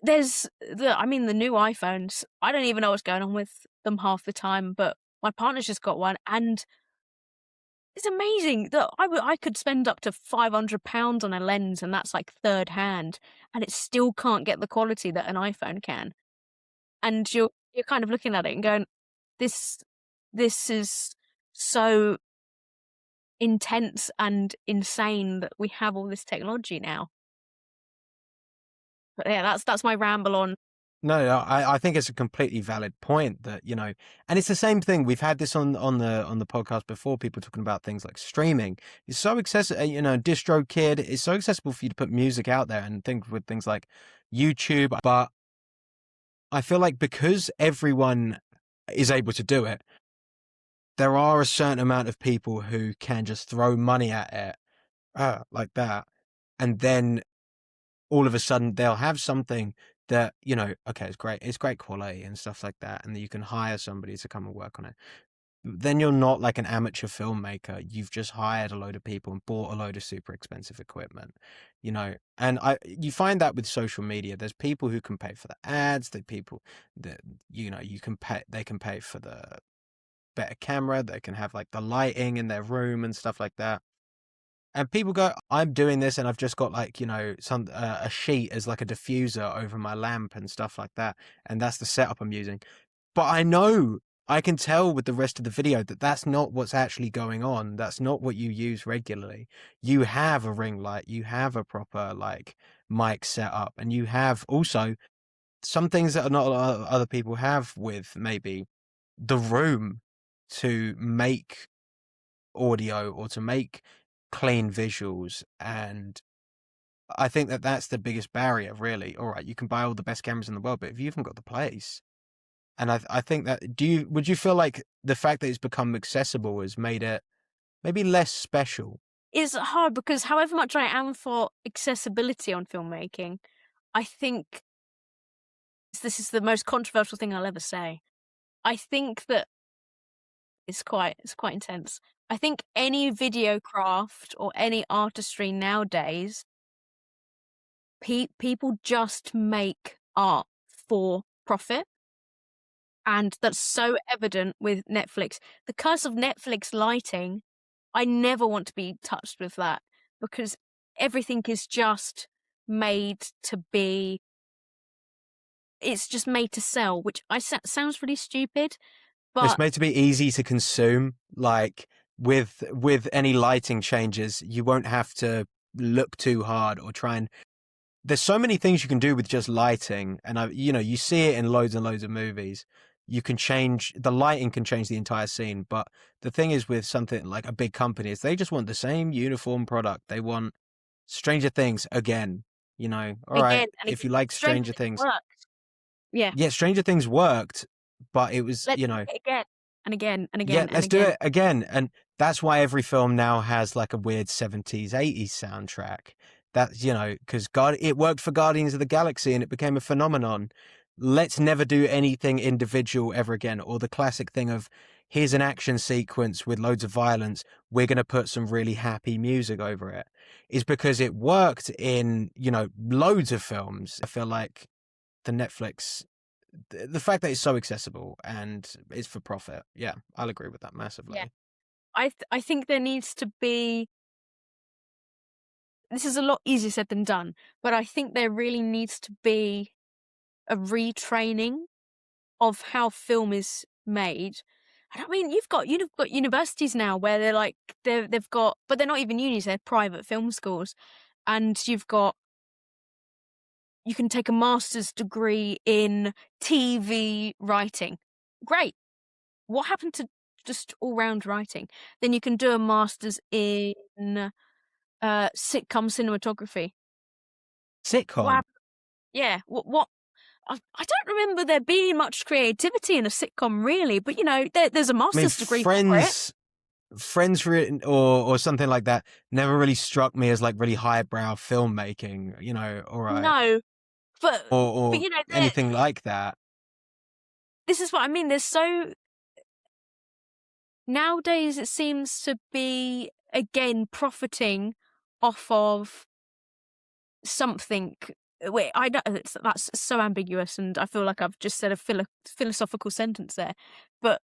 The new iPhones, I don't even know what's going on with them half the time, but my partner's just got one, and it's amazing that I could spend up to £500 on a lens, and that's like third hand, and it still can't get the quality that an iPhone can. And you're kind of looking at it and going, this this is so intense and insane that we have all this technology now. But yeah, that's my ramble on. No, I think it's a completely valid point that, and it's the same thing. We've had this on the podcast before, people talking about things like streaming. It's so accessible, DistroKid is so accessible for you to put music out there and think with things like YouTube. But I feel like because everyone is able to do it, there are a certain amount of people who can just throw money at it, like that. And then all of a sudden they'll have something that, okay, it's great quality and stuff like that, and that you can hire somebody to come and work on it. Then you're not like an amateur filmmaker. You've just hired a load of people and bought a load of super expensive equipment, and you find that with social media. There's people who can pay for the ads, the people that, they can pay for the better camera, they can have like the lighting in their room and stuff like that. And people go, I'm doing this and I've just got like, a sheet as like a diffuser over my lamp and stuff like that. And that's the setup I'm using. But I can tell with the rest of the video that that's not what's actually going on. That's not what you use regularly. You have a ring light, you have a proper like mic setup, and you have also some things that not a lot of other people have, with maybe the room to make audio or to make clean visuals. And I think that that's the biggest barrier, really. All right, you can buy all the best cameras in the world, but if you haven't got the place, and I think that, would you feel like the fact that it's become accessible has made it maybe less special? It's hard because however much I am for accessibility on filmmaking, I think this is the most controversial thing I'll ever say. I think that it's quite intense. I think any video craft or any artistry nowadays, people just make art for profit. And that's so evident with Netflix. The curse of Netflix lighting, I never want to be touched with that, because everything is just made to be, it's just made to sell, which sounds really stupid, It's but made to be easy to consume. Like with any lighting changes, you won't have to look too hard or try and. There's so many things you can do with just lighting, and you see it in loads and loads of movies. You can change the lighting, can change the entire scene. But the thing is, with something like a big company, is they just want the same uniform product. They want Stranger Things again. All right, again and if you again, like Stranger Stranger Things Things, worked. Yeah, yeah, Stranger Things worked, but it was, let's do it again and again and yeah, again and let's do again. it again. And that's why every film now has like a weird 70s, 80s soundtrack. That, because it worked for Guardians of the Galaxy and it became a phenomenon. Let's never do anything individual ever again. Or the classic thing of, here's an action sequence with loads of violence, we're going to put some really happy music over it, is because it worked in, loads of films. I feel like the Netflix, the fact that it's so accessible and it's for profit. Yeah, I'll agree with that Yeah. massively. I think there needs to be, this is a lot easier said than done, but I think there really needs to be a retraining of how film is made. And I mean, you've got universities now where they're like they've got, but they're not even unis; they're private film schools, and you can take a master's degree in TV writing. Great. What happened to just all round writing? Then you can do a master's in sitcom cinematography. What Sitcom. happened? Yeah. What? I don't remember there being much creativity in a sitcom, really. But there's a I mean, master's degree for it. Friends written or something like that never really struck me as like really highbrow filmmaking, all right, No, but or there. anything like that. This is what I mean. There's so nowadays it seems to be again profiting off of something. Wait, I know that's so ambiguous, and I feel like I've just said a philosophical sentence there, but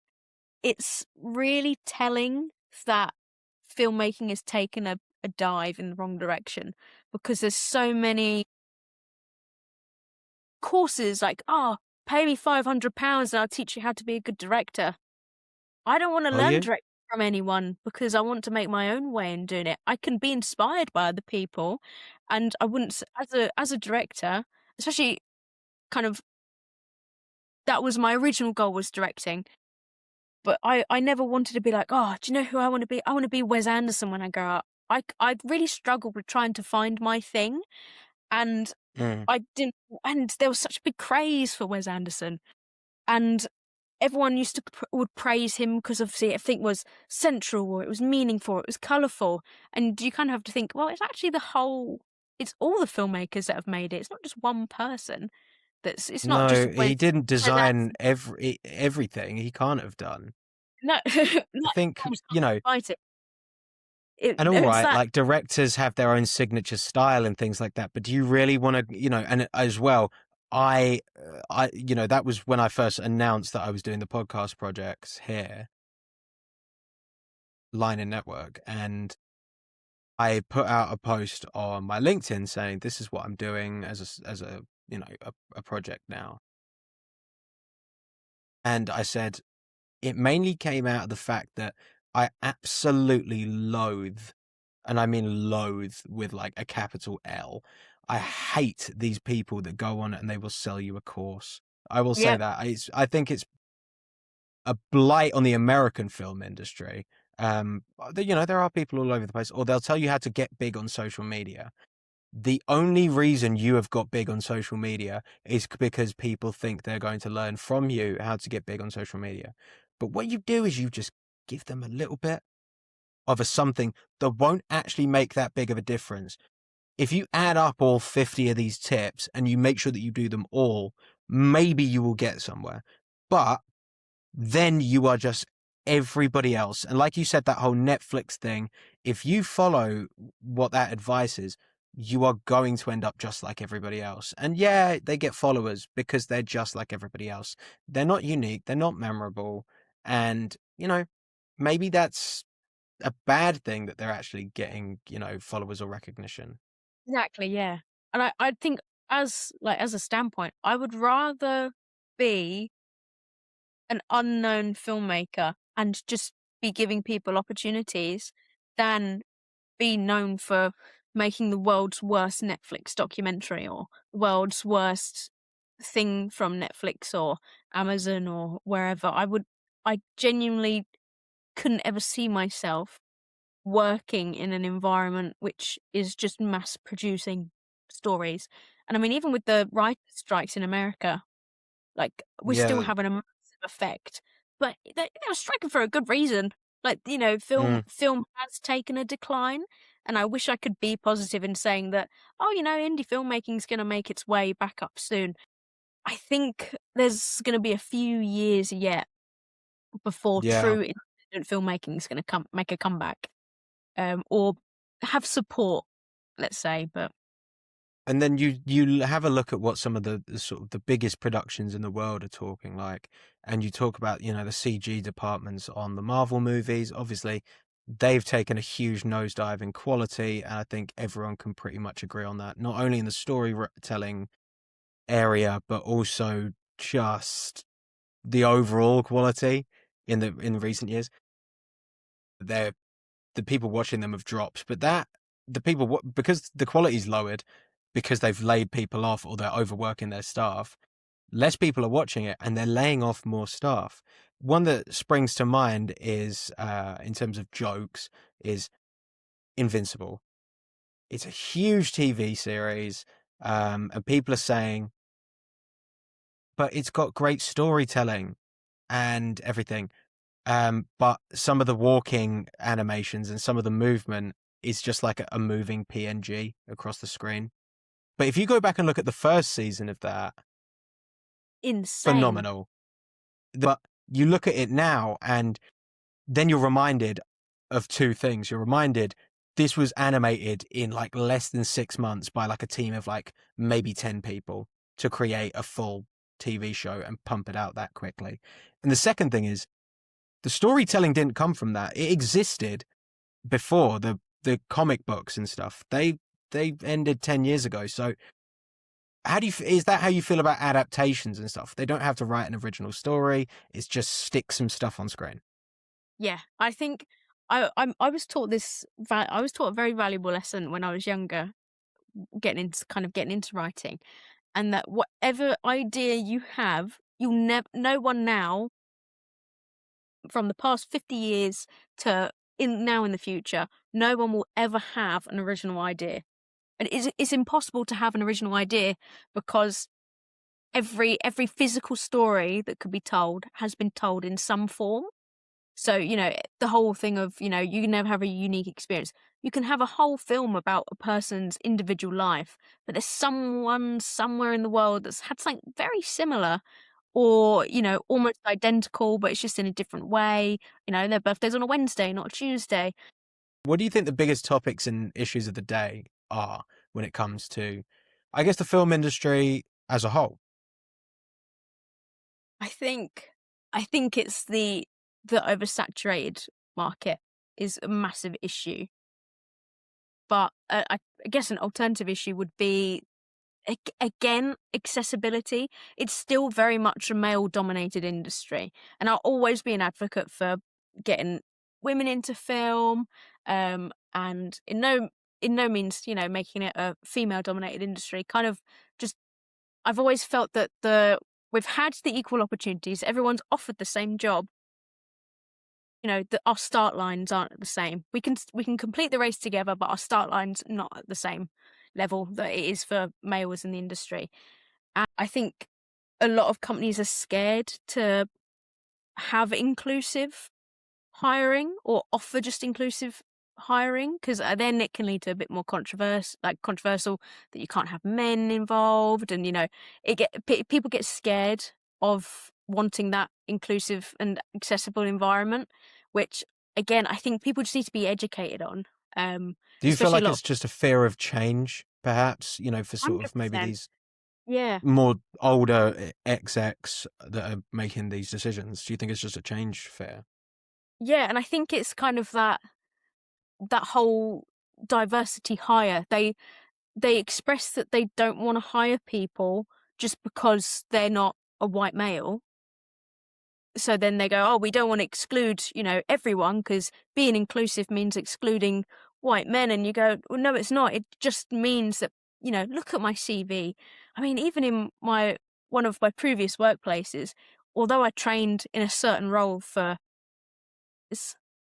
it's really telling that filmmaking has taken a dive in the wrong direction because there's so many courses like, oh, pay me £500 and I'll teach you how to be a good director. I don't want to Are learn you? directing from anyone because I want to make my own way in doing it. I can be inspired by other people, and I wouldn't as a director, especially kind of that was my original goal was directing. But I never wanted to be like, oh, do you know who I want to be? I want to be Wes Anderson when I grow up. I really struggled with trying to find my thing, and Mm. I didn't. And there was such a big craze for Wes Anderson, and everyone used to would praise him because obviously everything was central, or it was meaningful, it was colourful, and you kind of have to think, well, it's actually it's all the filmmakers that have made it. It's not just one person. It's not just No, he didn't Wes design Anderson. everything. He can't have done. No, I not think, everyone's copyrighted. and all It's right, that. like directors have their own signature style and things like that. But do you really want to, and as well, that was when I first announced that I was doing the podcast projects here, Line and Network, and I put out a post on my LinkedIn saying this is what I'm doing as a a project now, and I said it mainly came out of the fact that I absolutely loathe, and I mean loathe with like a capital L. I hate these people that go on and they will sell you a course. I will say Yep. that. I think it's a blight on the American film industry. There are people all over the place, or they'll tell you how to get big on social media. The only reason you have got big on social media is because people think they're going to learn from you how to get big on social media. But what you do is you just give them a little bit of a something that won't actually make that big of a difference. If you add up all 50 of these tips and you make sure that you do them all, maybe you will get somewhere. But then you are just everybody else. And like you said, that whole Netflix thing, if you follow what that advice is, you are going to end up just like everybody else. And yeah, they get followers because they're just like everybody else. They're not unique, they're not memorable. And, maybe that's a bad thing that they're actually getting, followers or recognition. Exactly, yeah. And I think as a standpoint, I would rather be an unknown filmmaker and just be giving people opportunities than be known for making the world's worst Netflix documentary or world's worst thing from Netflix or Amazon or wherever. I genuinely couldn't ever see myself working in an environment which is just mass producing stories. And I mean, even with the writer strikes in America, like we're still Yeah. having a massive effect, but they were striking for a good reason. Like Mm. film has taken a decline, and I wish I could be positive in saying that, oh, indie filmmaking is going to make its way back up soon. I think there's going to be a few years yet before Yeah. true independent filmmaking is going to make a comeback, or have support, let's say. But And then you have a look at what some of the sort of the biggest productions in the world are talking like, and you talk about, the CG departments on the Marvel movies. Obviously, they've taken a huge nosedive in quality, and I think everyone can pretty much agree on that. Not only in the storytelling area, but also just the overall quality in recent years. They're the people watching them have dropped, but because the quality's lowered, because they've laid people off or they're overworking their staff, less people are watching it and they're laying off more staff. One that springs to mind is, in terms of jokes, is Invincible. It's a huge TV series, and people are saying, but it's got great storytelling and everything. But some of the walking animations and some of the movement is just like a moving PNG across the screen. But if you go back and look at the first season of that, insane. phenomenal. But you look at it now and then you're reminded of two things. You're reminded this was animated in like less than 6 months by like a team of like maybe 10 people to create a full TV show and pump it out that quickly. And the second thing is the storytelling didn't come from that. It existed before the comic books and stuff. They ended 10 years ago. So is that how you feel about adaptations and stuff? They don't have to write an original story. It's just stick some stuff on screen. Yeah, I think I was taught I was taught a very valuable lesson when I was younger, getting into writing, and that whatever idea you have, you'll never no one now from the past 50 years to in the future, no one will ever have an original idea. And it's impossible to have an original idea because every physical story that could be told has been told in some form. So, the whole thing of, you can never have a unique experience. You can have a whole film about a person's individual life, but there's someone somewhere in the world that's had something very similar or, almost identical, but it's just in a different way. Their birthday's on a Wednesday, not a Tuesday. What do you think the biggest topics and issues of the day are when it comes to, I guess, the film industry as a whole? I think I think it's the oversaturated market is a massive issue. But I guess an alternative issue would be again accessibility. It's still very much a male dominated industry, and I'll always be an advocate for getting women into film, and in no means making it a female dominated industry. Kind of just I've always felt that the we've had the equal opportunities. Everyone's offered the same job. That our start lines aren't the same. We can complete the race together, but our start line's not at the same level that it is for males in the industry. And I think a lot of companies are scared to have inclusive hiring or offer just inclusive hiring because then it can lead to a bit more controversial that you can't have men involved, and people get scared of wanting that inclusive and accessible environment, which again I think people just need to be educated on, Do you feel especially a like lot of it's just a fear of change, perhaps, for sort of maybe 100%. these Yeah. more older XX that are making these decisions? Do you think it's just a change fear? Yeah, and I think it's kind of that whole diversity hire. They express that they don't want to hire people just because they're not a white male. So then they go, oh, we don't want to exclude, everyone because being inclusive means excluding white men. And you go, well, no, it's not. It just means that, look at my CV. I mean, even in one of my previous workplaces, although I trained in a certain role for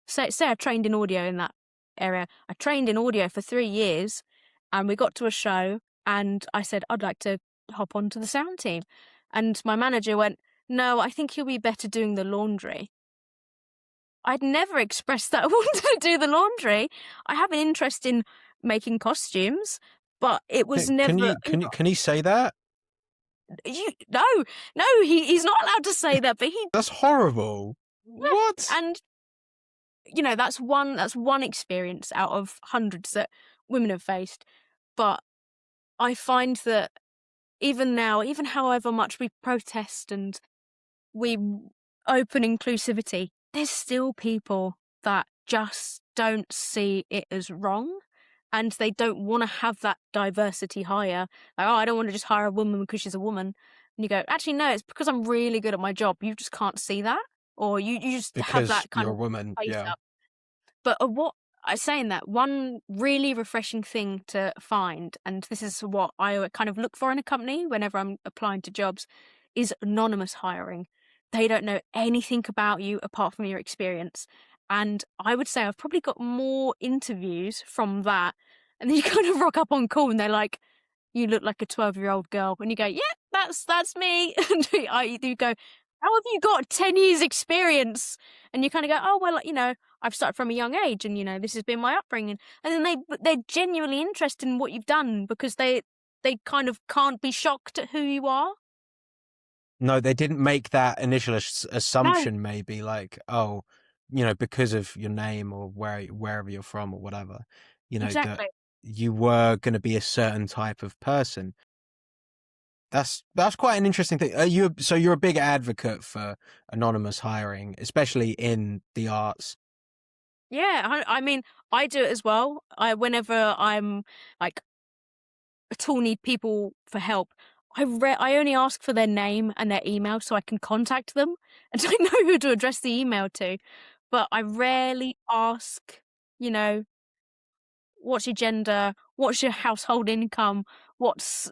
say I trained in audio in that area. I trained in audio for 3 years, and we got to a show, and I said I'd like to hop onto the sound team, and my manager went, "No, I think you'll be better doing the laundry." I'd never expressed that I wanted to do the laundry. I have an interest in making costumes, but it was never, Can you say that? no, no, he's not allowed to say that, but he, That's horrible. yeah. What? And, that's one experience out of hundreds that women have faced. But I find that even now, even however much we protest and we open inclusivity, there's still people that just don't see it as wrong, and they don't want to have that diversity hire. Like, oh, I don't want to just hire a woman because she's a woman. And you go, actually, no, it's because I'm really good at my job. You just can't see that, or you just have Because that kind you're a of woman. face Yeah. up. But what I saying that one really refreshing thing to find, and this is what I kind of look for in a company whenever I'm applying to jobs, is anonymous hiring. They don't know anything about you apart from your experience. And I would say I've probably got more interviews from that. And then you kind of rock up on call and they're like, you look like a 12-year-old girl. And you go, yeah, that's me. And you go, how have you got 10 years experience? And you kind of go, oh, well, I've started from a young age and, this has been my upbringing. And then they're genuinely interested in what you've done because they kind of can't be shocked at who you are. No, they didn't make that initial No, assumption, maybe like, oh, because of your name or wherever you're from or whatever, that exactly. you were going to be a certain type of person. That's quite an interesting thing. So you're a big advocate for anonymous hiring, especially in the arts. Yeah, I mean, I do it as well. Whenever I'm like at all need people for help, I only ask for their name and their email so I can contact them and I know who to address the email to. But I rarely ask, you know, what's your gender, what's your household income, what was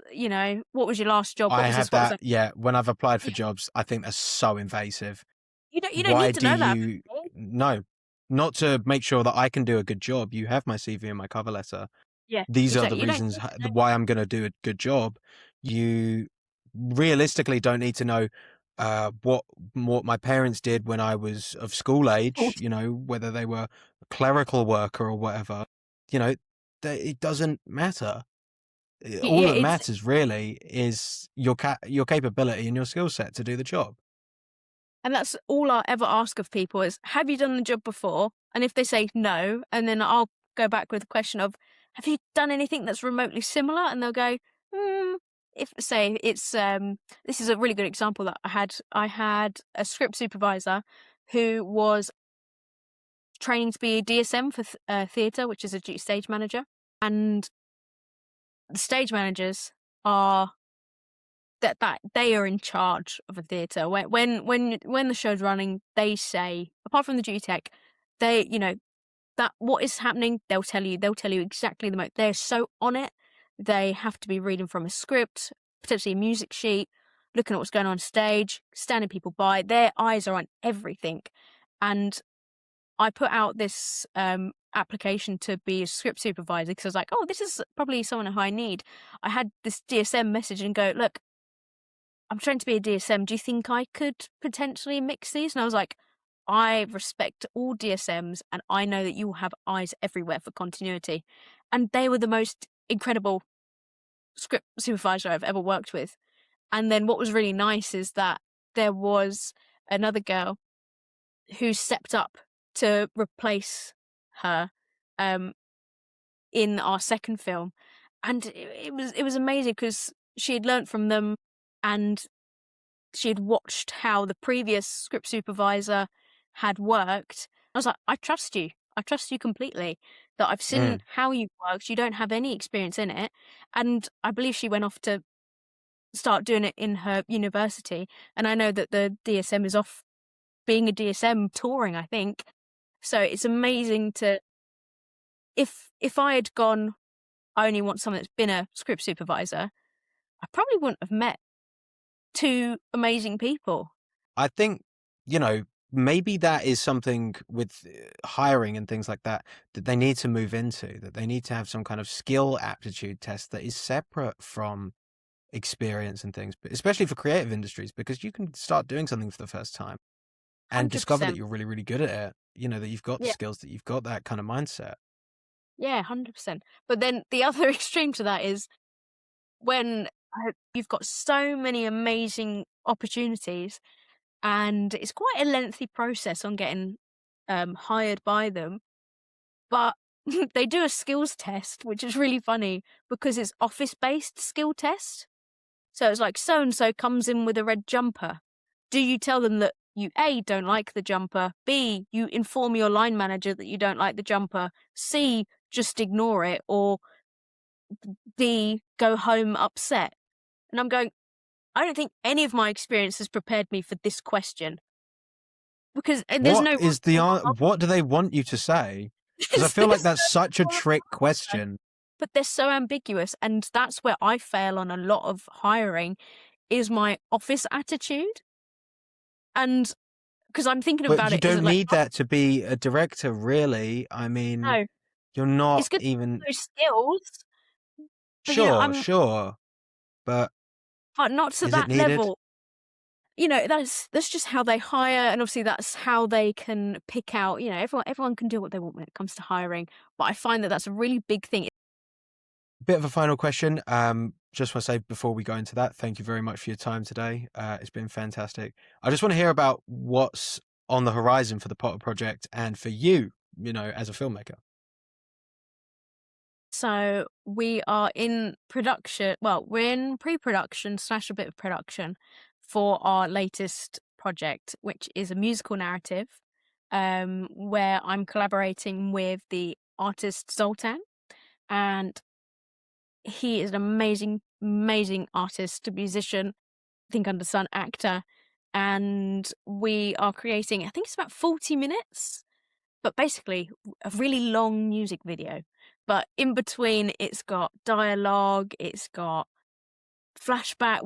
your last job, I what was have this, what was that, that. yeah. When I've applied for Yeah, jobs, I think that's so invasive. you don't Why need to do know that. you? No, not to make sure that I can do a good job. You have my CV and my cover letter. Yeah, These are the exactly. You don't reasons need to know that. why I'm going to do a good job. You realistically don't need to know what my parents did when I was of school age, whether they were a clerical worker or whatever. You know, it doesn't matter. All Yeah, that it's matters really is your capability and your skill set to do the job. And that's all I ever ask of people is, have you done the job before? And if they say no, and then I'll go back with the question of, have you done anything that's remotely similar? And they'll go, if say it's this is a really good example that I had a script supervisor who was training to be a DSM for theatre, which is a duty stage manager, and the stage managers are that they are in charge of a theatre. When the show's running, they say, apart from the duty tech, they that what is happening, they'll tell you. They'll tell you exactly the moment. They're so on it. They have to be reading from a script, potentially a music sheet, looking at what's going on stage, standing people by. Their eyes are on everything. And I put out this application to be a script supervisor because I was like, oh, this is probably someone who I need. I had this DSM message and go, look, I'm trying to be a DSM. Do you think I could potentially mix these? And I was like, I respect all DSMs and I know that you will have eyes everywhere for continuity. And they were the most incredible script supervisor I've ever worked with. And then what was really nice is that there was another girl who stepped up to replace her um, in our second film. And it was amazing because she had learnt from them and she had watched how the previous script supervisor had worked. I was like, I trust you. I trust you completely. That I've seen Mm. how you worked. You don't have any experience in it. And I believe she went off to start doing it in her university. And I know that the DSM is off being a DSM touring, I think. So it's amazing to if I had gone, I only want someone that's been a script supervisor, I probably wouldn't have met two amazing people. I think, maybe that is something with hiring and things like that they need to move into, that they need to have some kind of skill aptitude test that is separate from experience and things, but especially for creative industries, because you can start doing something for the first time and discover that 100%. you're really, really good at it. that you've got the Yeah. skills, that you've got that kind of mindset. Yeah, 100%. But then the other extreme to that is when you've got so many amazing opportunities, and it's quite a lengthy process on getting hired by them. But they do a skills test, which is really funny because it's office based skill test. So it's like so and so comes in with a red jumper. Do you tell them that you A, don't like the jumper, B, you inform your line manager that you don't like the jumper, C, just ignore it, or D, go home upset? And I'm going, I don't think any of my experience has prepared me for this question because there's no right or wrong. What do they want you to say? Because I feel like There's that's such a no right trick or wrong. question. But they're so ambiguous, and that's where I fail on a lot of hiring is my office attitude. And because I'm thinking But about you it, is don't it like, need that to be a director, really. I mean, no, you're not it's good to even have those skills, but sure, I'm sure, but but not to is it that needed? level. That's just how they hire, and obviously that's how they can pick out. Everyone can do what they want when it comes to hiring, but I find that that's a really big thing. Bit of a final question. Just want to say before we go into that, thank you very much for your time today. It's been fantastic. I just want to hear about what's on the horizon for the Potter project and for you, as a filmmaker. So we are in production. Well, we're in pre-production slash a bit of production for our latest project, which is a musical narrative, where I'm collaborating with the artist Zoltan, and he is an amazing, amazing artist, musician, I think under sun actor, and we are creating. I think it's about 40 minutes, but basically a really long music video. But in between, it's got dialogue, it's got flashback.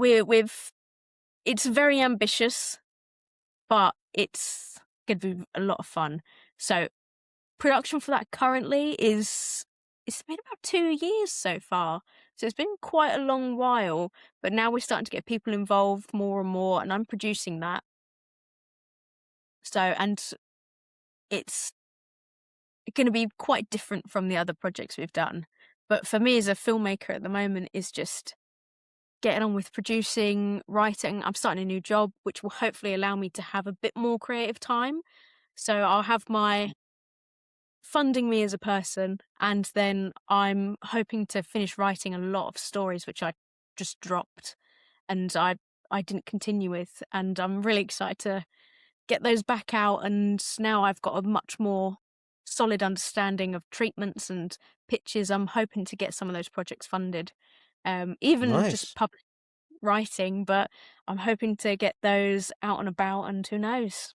It's very ambitious, but it's going to be a lot of fun. So production for that currently is it's been about 2 years so far. So it's been quite a long while, but now we're starting to get people involved more and more, and I'm producing that. So and it's going to be quite different from the other projects we've done. But for me as a filmmaker at the moment is just getting on with producing, writing. I'm starting a new job, which will hopefully allow me to have a bit more creative time. So I'll have my funding me as a person, and then I'm hoping to finish writing a lot of stories which I just dropped and I didn't continue with. And I'm really excited to get those back out, and now I've got a much more solid understanding of treatments and pitches. I'm hoping to get some of those projects funded, even just Nice. public writing, but I'm hoping to get those out and about, and who knows,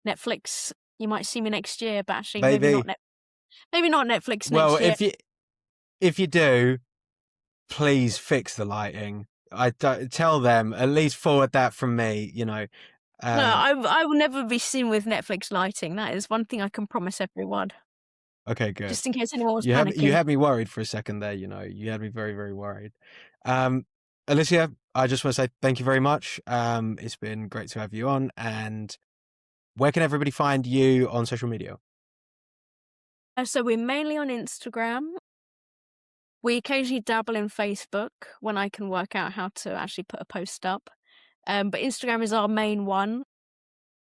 Netflix, you might see me next year, but actually Maybe. maybe not Netflix Well, next year. if you do, please fix the lighting. I don't tell them, at least forward that from me. No, Um, I will never be seen with Netflix lighting. That is one thing I can promise everyone, okay, good. just in case anyone was You panicking. had me worried for a second there. You had me very, very worried. Um, Alycia, I just want to say thank you very much. It's been great to have you on. And where can everybody find you on social media? So we're mainly on Instagram. We occasionally dabble in Facebook when I can work out how to actually put a post up. But Instagram is our main one.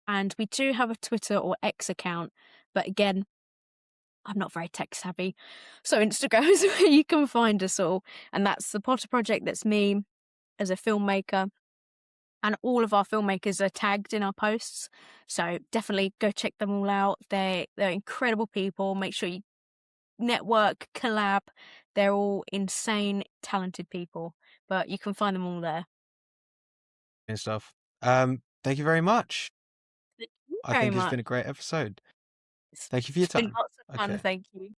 And we do have a Twitter or X account. But again, I'm not very tech savvy. So Instagram is where you can find us all. And that's the Potter Project. That's me as a filmmaker. And all of our filmmakers are tagged in our posts. So definitely go check them all out. They're incredible people. Make sure you network, collab. They're all insane, talented people. But you can find them all there. And stuff. Thank you very much. Thank you I very think it's much. been a great episode. It's Thank you for your it's been time. lots of fun. Okay. Thank you.